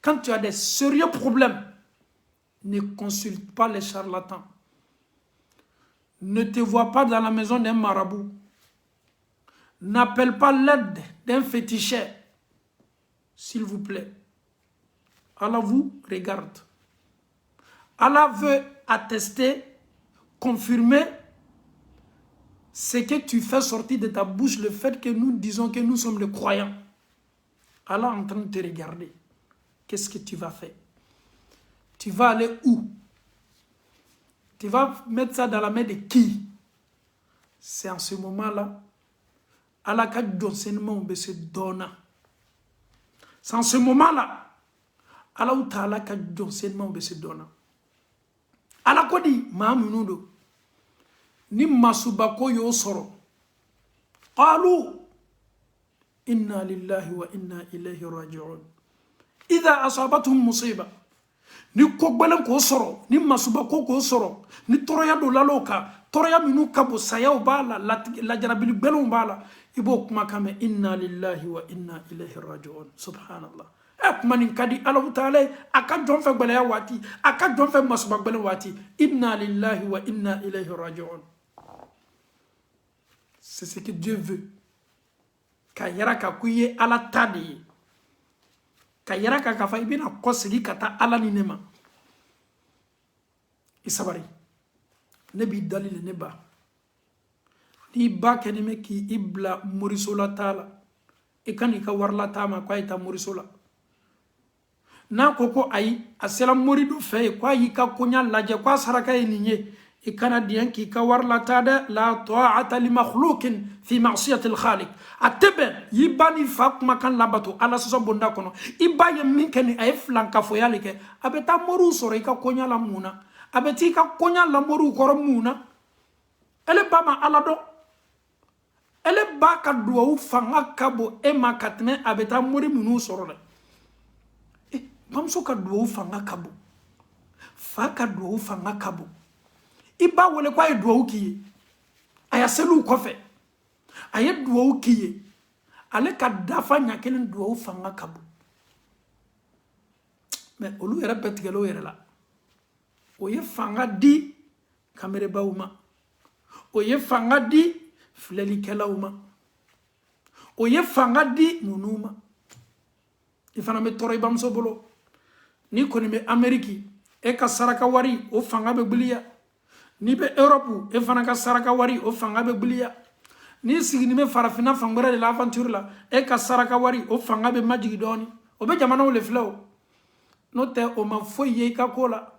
quand tu as des sérieux problèmes, ne consulte pas les charlatans. Ne te vois pas dans la maison d'un marabout. N'appelle pas l'aide d'un féticheur. S'il vous plaît. Allah vous regarde. Allah veut attester, confirmer ce que tu fais sortir de ta bouche, le fait que nous disons que nous sommes les croyants. Allah est en train de te regarder. Qu'est-ce que tu vas faire? Tu vas aller où? Tu vas mettre ça dans la main de qui? C'est en ce moment-là, Allah ka donsennement be se donna. C'est en ce moment-là, Allah ou ta'ala ka donsennement be se donna. Allah ko di maamunudo ni masubako yo soro. Qalu inna lillahi wa inna ilayhi raji'un. Idha asabatuhum musiba. Ni kogbelen ko soro, ni masubako ko soro, ni toroya do laloka, toroya minu kabo sayaw bala, la jarabili belon bala, ibo kuma kame inna lillahi wa inna ilayhi raji'un. Subhanallah. Manin kadi Allah ta'ala aka jon fe gbele wati, aka jon fe masubak gbele wati, inna lillahi wa inna ilayhi raji'un. C'est ce que Dieu veut. Ka yara ka kuye ala tadi. ka yira ka kafa ibina kosigi kata ala ni nema isabari ne bi dalil ne ba ni ba kenime ki ibla murisola tala ikani ka warla tama kwa ita murisola na koko ay asela muridu fe kwa yika kunya laje kwa saraka yeninye ikana diyan ki ka warla tada la ta'ata li makhluqin fi ma'siyati al-khaliq atebe yibani fak makan labatu ala so bonda kono ibaye minkeni ay flanka fo yalike abeta moru soro ika kunya la muna abeti ka kunya la moru koro muna ele bama ala do ele ba ka duwa fanga kabo e makatne abeta mori munu soro le bamso ka duwa fanga kabo fa ka duwa fanga kabo iba wole kwa duwa kiye aya selu kofe aye duwa kiye ale ka dafa nyakelen duwa fanga kabo mais olu yera betigelo yera la oye fanga di kamere bauma oye fanga di fleli kelauma oye fanga di nunuma ifana me toro bamso bolo ni koni me ameriki e ka saraka wari o fanga be gbliya ni be europe e fana ka saraka wari o fanga be gbliya ni sigini me farafina fangora de l'aventure la e ka saraka wari o fanga be majigi doni o be jamana o le flow no te o ma foye ka kola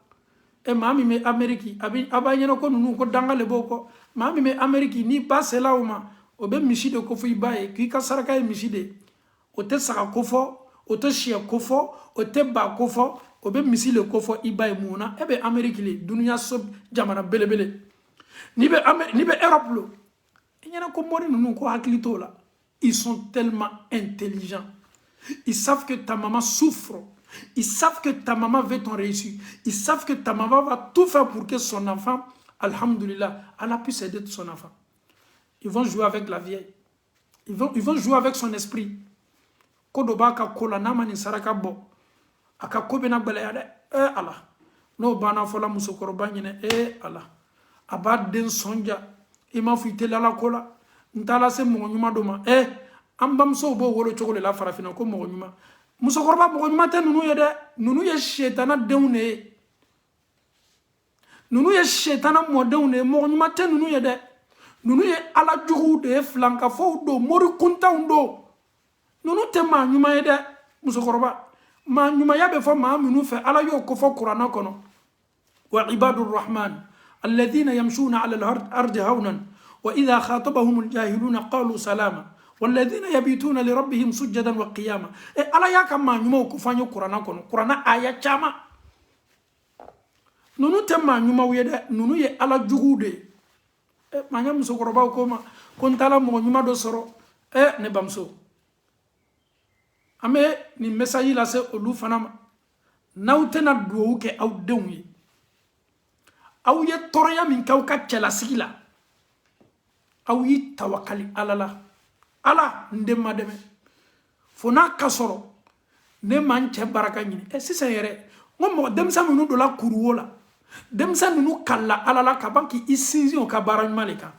e mami me ameriki abi abanyeno ko nunu ko dangale boko mami me ameriki ni passe la uma o be mishide ko fu baye ki ka saraka e mishide o te saka kofo o te shia kofo o te ba kofo o be misile kofo ibaye muna e be ameriki le dunya so jamana belebele ni be europe lo inyana ko mori nunu ko haklito la ils sont tellement intelligents ils savent que ta maman souffre. Ils savent que ta maman veut ton réussir. Ils savent que ta maman va tout faire pour que son enfant, alhamdoulilah, elle a pu s'aider de son enfant. Ils vont jouer avec la vieille. Ils vont jouer avec son esprit. Kodoba ka kola na mani saraka bo. Aka kobe na bala yade. Allah. No bana fola musokoroba nyine. Allah. Abad den sonja. Ima fuite la kola. Ntala se mo nyuma doma. Ambam so bo wolo chokole la farafina ko mo nyuma. Musokoroba mo nyuma te nunu yede. Nunu ye shetana deune. Nunu ye shetana mo deune. Mo nyuma te nunu yede. Nunu ye ala jugu de flanka fo do mori kunta undo. Nunu te ma nyuma yede. Musokoroba. Ma nyuma yabe fo ma minu fe ala yo ko fo qur'ana kono. Wa ibadur rahman alladhina yamshuna ala al-ardi hawnan wa idha khatabahum al-jahiluna qalu salama. والذين يبيتون لربهم سجدا وقياما الا يا كما نيمو كفانيو قرانا كون قرانا ايا چاما نونو تما نيمو ويده نونو ي الا جوغودي ما نيام سو كروبا كوما كونتالا مو نيما دو سورو ne bamso ame ni message la se olu fanama nawtena do ke aw dewnyi aw ye toroya min kaw ka cela sigila aw yi tawakkali alala ala ndema deme fona kasoro ne manche baraka nyini sisa yere ngomo demsa munu do la kuruwola demsa munu kala ala la kabanki isizion ka barany malika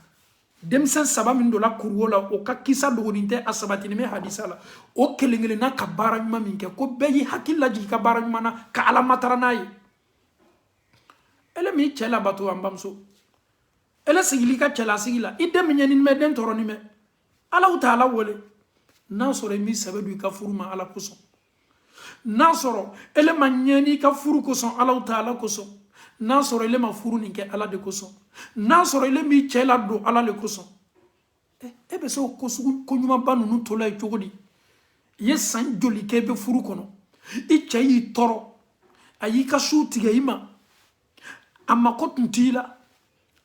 demsa saba min do la kuruwola o ka kisa do ninte asabati me hadisa la o kelengele na ka barany maminke ko beyi hakilla ji ka barany mana ka ala mataranayi ele mi chela batu ambamso ele sigili ka chela sigila ide menyenin me den toroni me Allah ta'ala wole nasoro mi sabedu ka furuma ala koso nasoro ele manyani ka furu koso Allah ta'ala koso nasoro ele ma furu ninke ala de koso nasoro ele mi chela do ala le koso ebe so koso ko nyuma banu nu tola chogodi yesan joli ke be furu kono I chayi toro ayi ka shuti ga ima amma ko tuntila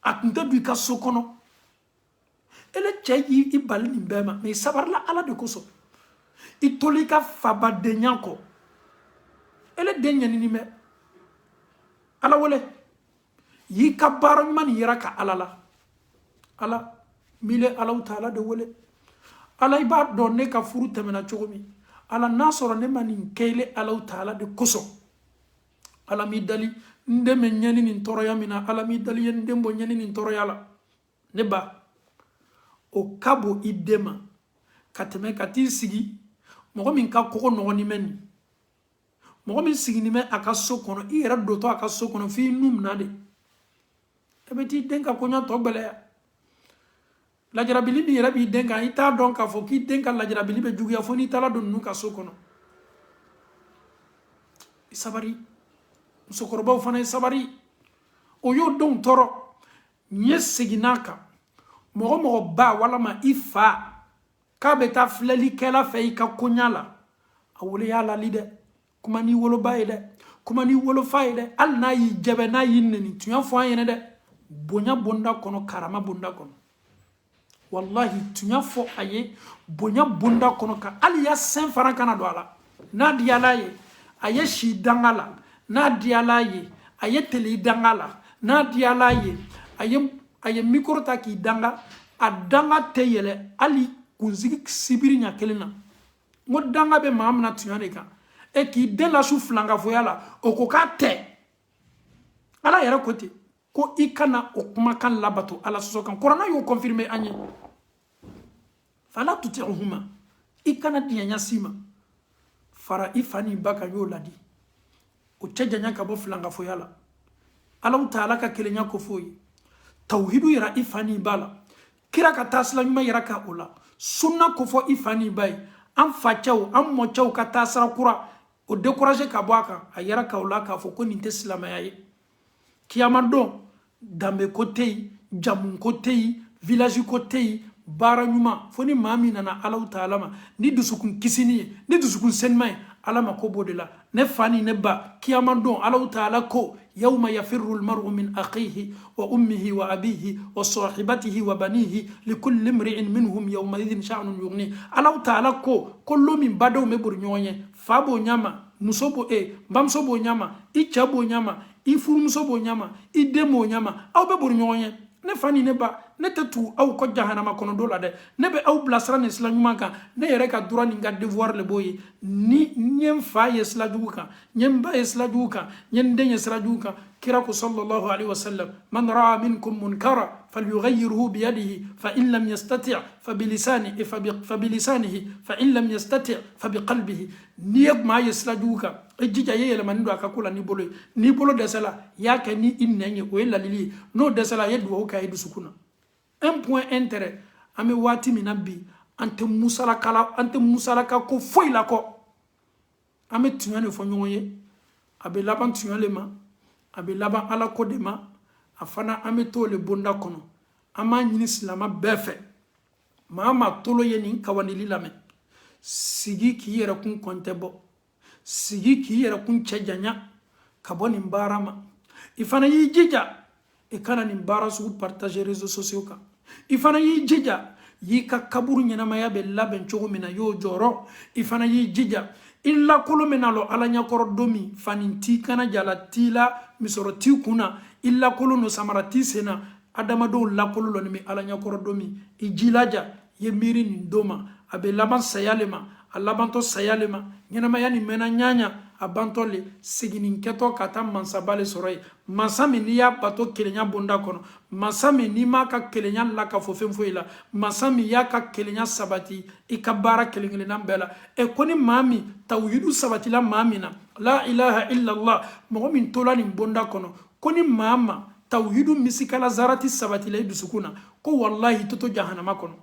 atunda du ka sokono ele chayi ibal ni bema me sabarla ala de koso itolika faba denyanko ele denya ni me ala wole yi ka baran man yiraka alala ala mile ala taala de wole ala iba donne ka furu temena chogomi ala nasoro ne manin kele ala taala de koso ala mi dali ndeme nyani ni toroya mina ala mi dali ndembo nyani ni toroya la ne ba o kabo idema kateme kati sigi mogo min ka kogo no ni men mɔgɔ min sigilen bɛ a ka so kɔnɔ i yɛrɛ dotɔ a ka so kɔnɔ f'i num na de e bɛ t'i den ka kɔɲɔ tɔ gbɛlɛya lajarabili min yɛrɛ b'i den kan i t'a dɔn k'a fɔ k'i den ka lajarabili bɛ juguya fo n'i taara don ninnu ka so kɔnɔ i sabari musokɔrɔbaw fana ye sabari o y'o denw tɔɔrɔ n ye segin n'a kan mɔgɔ mɔgɔ ba walama i fa k'a bɛ taa filɛlikɛla fɛ i ka kɔɲɔ la a wele y'a lali dɛ kuma n'i woloba ye dɛ kuma n'i wolofa ye dɛ hali n'a y'i jɛbɛ n'a y'i nɛni tun y'a fɔ an ɲɛna dɛ bonya bonda kɔnɔ karama bonda kɔnɔ wallahi tun y'a fɔ a ye bonya bonda kɔnɔ ka hali ya sɛn fana kana don a la n'a diyala ye a ye si danga la n'a diyala ye a ye tele danga la n'a diyala ye a ye micro ta k'i danga a danga tɛ yɛlɛ hali kunsigi sibiri ɲɛ kelen na n ko danga bɛ maa min na tunya de kan e k'i den lasu filankafoya la o ko k'a tɛ ala yɛrɛ ko ten ko i kana o kumakan labato ala sɔsɔ kan kuranɛ y'o confirmer an ye fala tuti'uhuma i kana diɲɛnya si ma fara i fa ni ba kan y'o ladi o cɛ janya ka bɔ filankafoya la alaw taala ka kelenya ko fo ye tawhidu yira i fa ni ba la kira ka taasira ɲuman yira ka o la sunna ko fɔ i fa ni ba ye an facɛw an mɔcɛw ka taasira kura o décourager ka bɔ a kan a yira ka o la k'a fɔ ko nin tɛ silamɛya ye kiyama don danbe ko tɛ yen jamu ko tɛ yen village ko tɛ yen baara ɲuman fo ni maa min nana alaw taala ma ni dusukun kisini ye ni dusukun senima ye ala ma ko b'o de la ne fa ni ne ba kiyama don alaw taala ko yawma yafirru almar'u min akhihi wa ummihi wa abihi wa sahibatihi wa banihi likulli imri'in minhum yawma idhin sha'nun yughni alaw taala ko lo min badenw bɛ bori ɲɔgɔn ye fa b'o ɲama muso b'o bamuso b'o ɲama i cɛ b'o ɲama i furumuso b'o ɲama i den b'o ɲama aw bɛ bori ɲɔgɔn ye ne fa ni ne ba ne tɛ tu aw kɔ jahanama kɔnɔ do la dɛ ne bɛ aw bilasira nin sira ɲuman kan ne yɛrɛ ka droit ni ka devoir le b'o ye ni n ye n fa ye sira jugu kan n ye n ba ye sira jugu kan n ye n den ye sira jugu kan kira ko sallallahu alaihi wasallam man ra'a minkum munkara falyughayyirhu biyadihi fa in lam yastati' fa bilisanihi fa in lam yastati' fa biqalbihi ni ye maa ye sira jugu kan e jija ye yɛlɛmani don a ka ko la n'i bolo ye n'i bolo dɛsɛla y'a kɛ ni i nɛn ye o ye lalili ye n'o dɛsɛla ye duwawu kɛ a ye dusukun na un point intérêt an bɛ waati min na bi an tɛ musalaka ko foyi la kɔ an bɛ tuɲa de fɔ ɲɔgɔn ye a bɛ laban tuɲa le ma a bɛ laban ala ko de ma a fana an bɛ t'o le bonda kɔnɔ an b'a ɲini silama bɛɛ fɛ maa maa tolo ye nin kawandili lamɛn sigi k'i yɛrɛ kun kɔntɛ bɔ sigi k'i yɛrɛ kun cɛ janya ka bɔ nin baara ma i fana y'i jija i kana nin baara sugu partager réseaux sociaux kan i fana y'i jija y'i ka kaburu ɲɛnamaya bɛ labɛn cogo min na y'o jɔyɔrɔ i fana y'i jija i lakolo min na lɔ ala ɲɛkɔrɔ don min fani t'i kana jala t'i la misɔrɔ t'i kunna i lakolo no samara t'i sen na adamadenw lakolo lɔ nin bɛ ala ɲɛkɔrɔ don min i jilaja i ye miiri nin don ma a bɛ laban saya le ma a labantɔ saya le ma ɲɛnamaya nin mɛnna ɲaɲa a bantɔ le segininkɛtɔ ka taa mansaba le sɔrɔ ye mansa min n'i y'a bato kelenya bonda kɔnɔ mansa min n'i m'a ka kelenya la ka fɔ fɛn foyi la mansa min y'a ka kelenya sabati i ka baara kelen kelenna bɛɛ la ko ni maa min tawhidu sabatila maa min na la ilaha illallah mɔgɔ min tola nin bonda kɔnɔ ko ni maa ma tawhidu misikala zarati sabatila i dusukun na ko wallahi toto jahanama kɔnɔ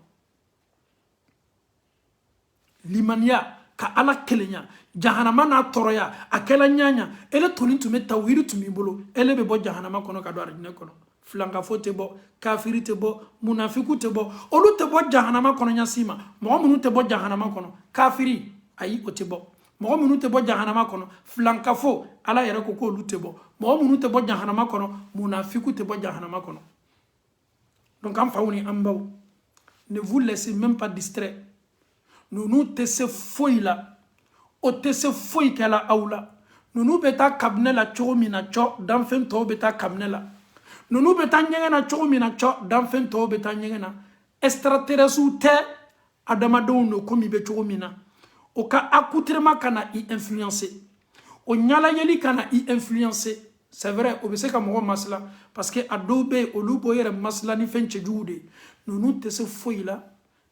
limaniya ka ala kelenya jahanama n'a tɔɔrɔya a kɛla ɲaɲa ele toni tun bɛ tawhidi tun b'i bolo ele bɛ bɔ jahanama kɔnɔ ka don arijinɛ kɔnɔ filankafo tɛ bɔ kafiri tɛ bɔ munafiku tɛ bɔ olu tɛ bɔ jahanama kɔnɔ ɲasi ma mɔgɔ minnu tɛ bɔ jahanama kɔnɔ kafiri ayi o tɛ bɔ mɔgɔ minnu tɛ bɔ jahanama kɔnɔ filankafo ala yɛrɛ ko k'olu tɛ bɔ mɔgɔ minnu tɛ bɔ jahanama kɔnɔ munafiku tɛ bɔ jahanama kɔnɔ donc an faw ni an baw ne vous laissez même pas distrait ninnu tɛ se foyi la o tɛ se foyi kɛla aw la ninnu bɛ taa kabinɛ la cogo min na cɔ danfɛn tɔw bɛ taa kabinɛ la ninnu bɛ taa ɲɛgɛn na cogo min na cɔ danfɛn tɔw bɛ taa ɲɛgɛn na extraterrestres tɛ adamadenw do komi bɛ cogo min na o ka accoutrement ka na i influencer o ɲalayeli ka na i influencer c'est vrai o bɛ se ka mɔgɔ masila parce que a dɔw bɛ yen olu b'o yɛrɛ masila ni fɛn cɛjugu de ye ninnu tɛ se foyi la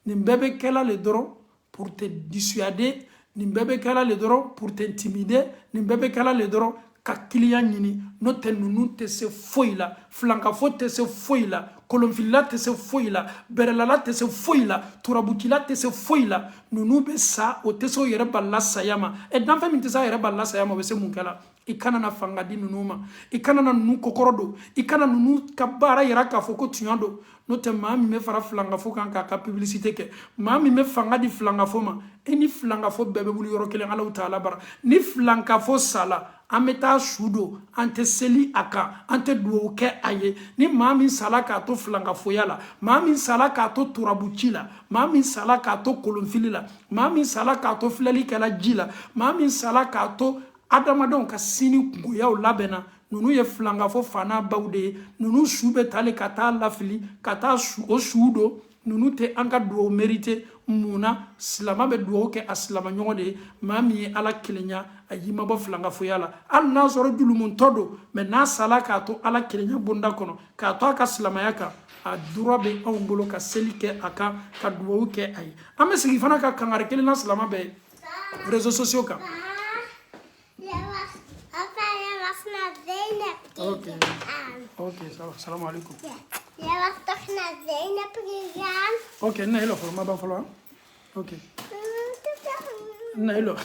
nin bɛɛ bɛ kɛla le dɔrɔn pour te dissuader nin bebe kala le doro pour t'intimider nin bebe kala le doro ka client ɲini n'o tɛ nunu tɛ se foyi la filankafo tɛ se foyi la kolonfilila tɛ se foyi la bɛrɛlala tɛ se foyi la turabucila tɛ se foyi la nunu bɛ sa o tɛ se o yɛrɛ balila saya ma danfɛn min tɛ se a yɛrɛ balila saya ma o bɛ se mun kɛ la i kana na fanga di nunu ma i kana na nunu kokɔrɔ don i kana nunu ka baara yira k'a fɔ ko tiɲɛ don n'o tɛ maa min bɛ fara filankafo kan k'a ka publicité kɛ maa min bɛ fanga di filankafo ma e ni filankafo bɛɛ bɛ wuli yɔrɔ kelen Alahu Taala bara ni filankafo sala an bɛ taa su don an tɛ seli a kan an tɛ dugawu kɛ a ye ni maa min sala k'a to filankafoya la maa min sala k'a to turabuci la maa min sala k'a to kolonfili la maa min sala k'a to filɛlikɛla ji la maa min sala k'a to adamadenw ka sini kungoyaw labɛnna nunu ye filankafo fana baw de ye nunu su bɛ tali ka taa lafili ka taa o su don nunu tɛ an ka dugawu mérité munna silama bɛ dugawu kɛ a silama ɲɔgɔn de ye maa min ye ala kelenya a y'i mabɔ filankafoya la hali n'a sɔrɔ julumuntɔ don mɛ n'a sala k'a to ala kelenya bonda kɔnɔ k'a to a ka silamaya kan a droit bɛ anw bolo ka seli kɛ a kan ka dugawu kɛ a ye an bɛ segin fana ka kangari kelen na silama bɛɛ ye réseaux sociaux kan. اوكي اوكي السلام عليكم يا وقتنا زينب رجال اوكي إنه إله ما بفلوها اوكي إنه إله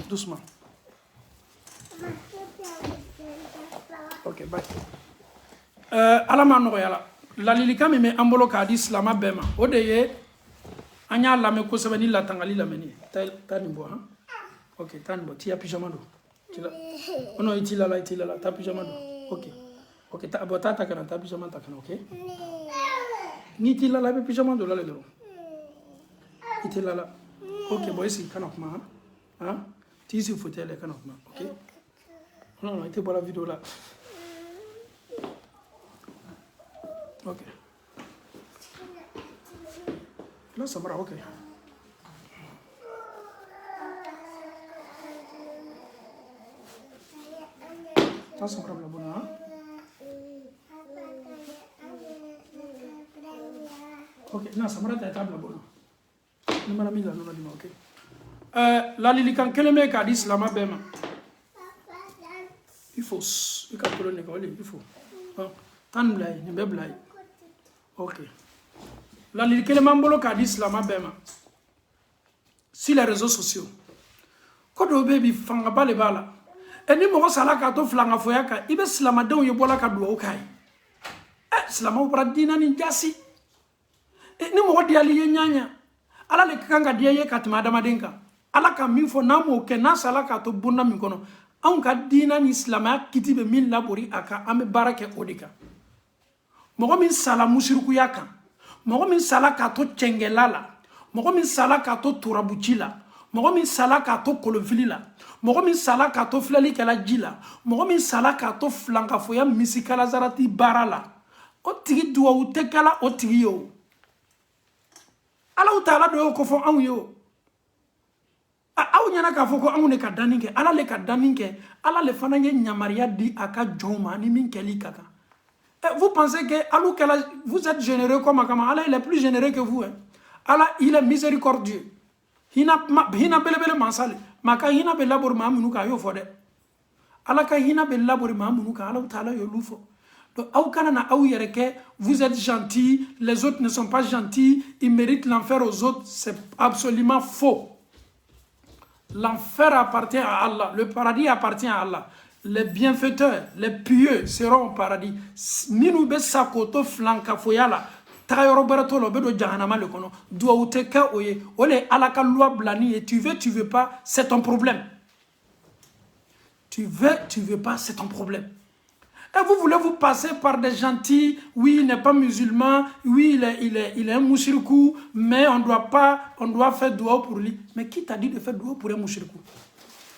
دوسما اوكي باي على ما نقول يلا لا ليلك مي أمبولو كادي سلاما بما وديه أنيا لامي كوسبني لا تنغالي لامني تاني بوا اوكي تاني بوا تيا بيجامانو oh non itilala ta pyjama do ok ta bota ta kana ta pyjama ta kana ok ni itilala be pyjama do la le do itilala ok boy si kana kuma ha ti si fauteuil kana kuma ok non ite bola vidéo là ok là ça va ok ça c'est un problème hein ok non ça m'a été table bon nous m'a mis là nous dit ok la lilikan keleme ka di islama bema il faut il ka tolo ne ko il faut tan blay ni be blay ok la lilikelema mbolo ka di islama bema si les réseaux sociaux ko do baby fanga bale bala eni mo sala ka to flanga foya ka ibe silama de ye bola ka duwa kai silama ubra dina ni jasi ni mo di ali nyanya ala le kanga dia ye katima adama denka ala ka min fo na mo ke na sala ka to bonna min kono an ka dina ni silama kitibe min labori aka ame barake odika mo min sala mushriku yaka mo min sala ka to chengelala mo min sala ka to turabuchila mo min sala ka to kolonfilila mogo min sala ka to filali kala jila mogo min sala ka to flanka foya misikala zarati barala o tigi duwa u te kala o tigi yo ala taala do ko fo anw yo aw nyana ka fo ko anw ne ka daninke ala le ka daninke ala le fana ye nyamaria di aka joma ni min keli kaka vous pensez que alou kala vous êtes généreux comme kama ala il est plus généreux que vous hein? ala il est miséricordieux hina belebele mansale maka hina be labor mamunu ka yo fode ala ka hina be labor mamunu ka ala taala yo lufo donc aw kana na aw yereke vous êtes gentil les autres ne sont pas gentils ils méritent l'enfer aux autres c'est absolument faux l'enfer appartient à Allah le paradis appartient à Allah les bienfaiteurs les pieux seront au paradis minu be sakoto flanka foyala Tagayoro baratolo bedo jahanama le kono doa uteka oye ole alaka loi blani et tu veux pas c'est ton problème tu veux pas c'est ton problème et vous voulez vous passer par des gentils oui il n'est pas musulman oui il est un mouchrikou mais on doit faire doua pour lui mais qui t'a dit de faire doua pour un mouchrikou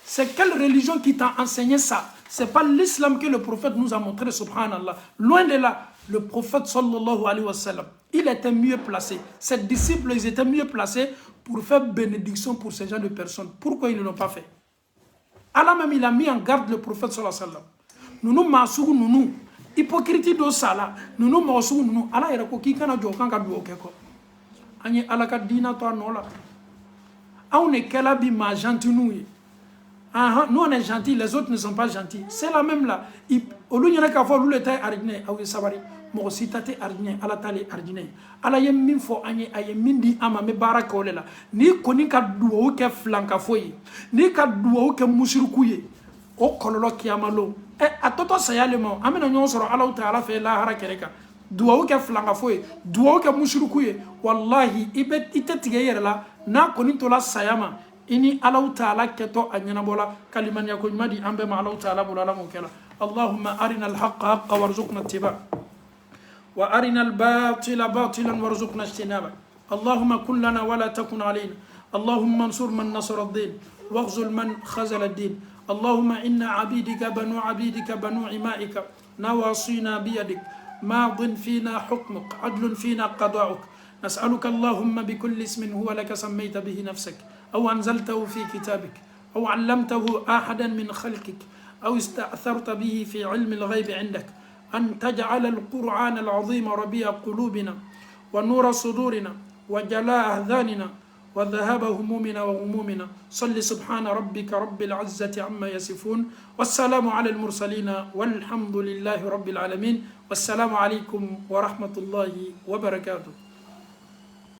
c'est quelle religion qui t'a enseigné ça c'est pas l'islam que le prophète nous a montré subhanallah loin de là le prophète sallallahu alayhi wa sallam il était mieux placé. Ses disciples, ils étaient mieux placés pour faire bénédiction pour ces gens de personnes. Pourquoi ils ne l'ont pas fait? Allah même, il a mis en garde le prophète sallallahu alayhi wa sallam. Nous masou nous hypocrite do sala. Nous masou nous Allah ira ko ki kana jo kan ka do ke ko. Ani Allah ka dina to anola. on est kalabi ma gentil nous. Nous on est gentils, les autres ne sont pas gentils. C'est la même là. Au lieu de faire le temps ardine, au sabari, mo sitate ardine, ala tali ardine. Ala yem min fo anye ayem min di ama me baraka olela. Ni koni ka duo ke flanka foyi. Ni ka duo ke mushriku ye. O kololo kiyamalo. Atoto sayalemo. Amena nyon soro ala taala fe la harakereka. Duo ke flanka foyi. Duo ke mushriku ye. Wallahi ibe itetige yere la na koni to la sayama. إني الله تعالى كتو أنينا بولا كلمة يكون مدي أم بما الله تعالى بولا لا مكلا اللهم أرنا الحق حقا وارزقنا اتباعه وأرنا الباطل باطلا وارزقنا اجتنابه اللهم كن لنا ولا تكن علينا اللهم انصر من نصر الدين واخذل من خذل الدين اللهم إنا عبيدك بنو إمائك نواصينا بيدك ماض فينا حكمك عدل فينا قضاؤك نسألك اللهم بكل اسم هو لك سميت به نفسك أو أنزلته في كتابك أو علمته أحدا من خلقك أو استأثرت به في علم الغيب عندك أن تجعل القرآن العظيم ربيع قلوبنا ونور صدورنا وجلاء أحزاننا وذهاب همومنا وغمومنا صل سبحان ربك رب العزة عما يصفون والسلام على المرسلين والحمد لله رب العالمين والسلام عليكم ورحمة الله وبركاته.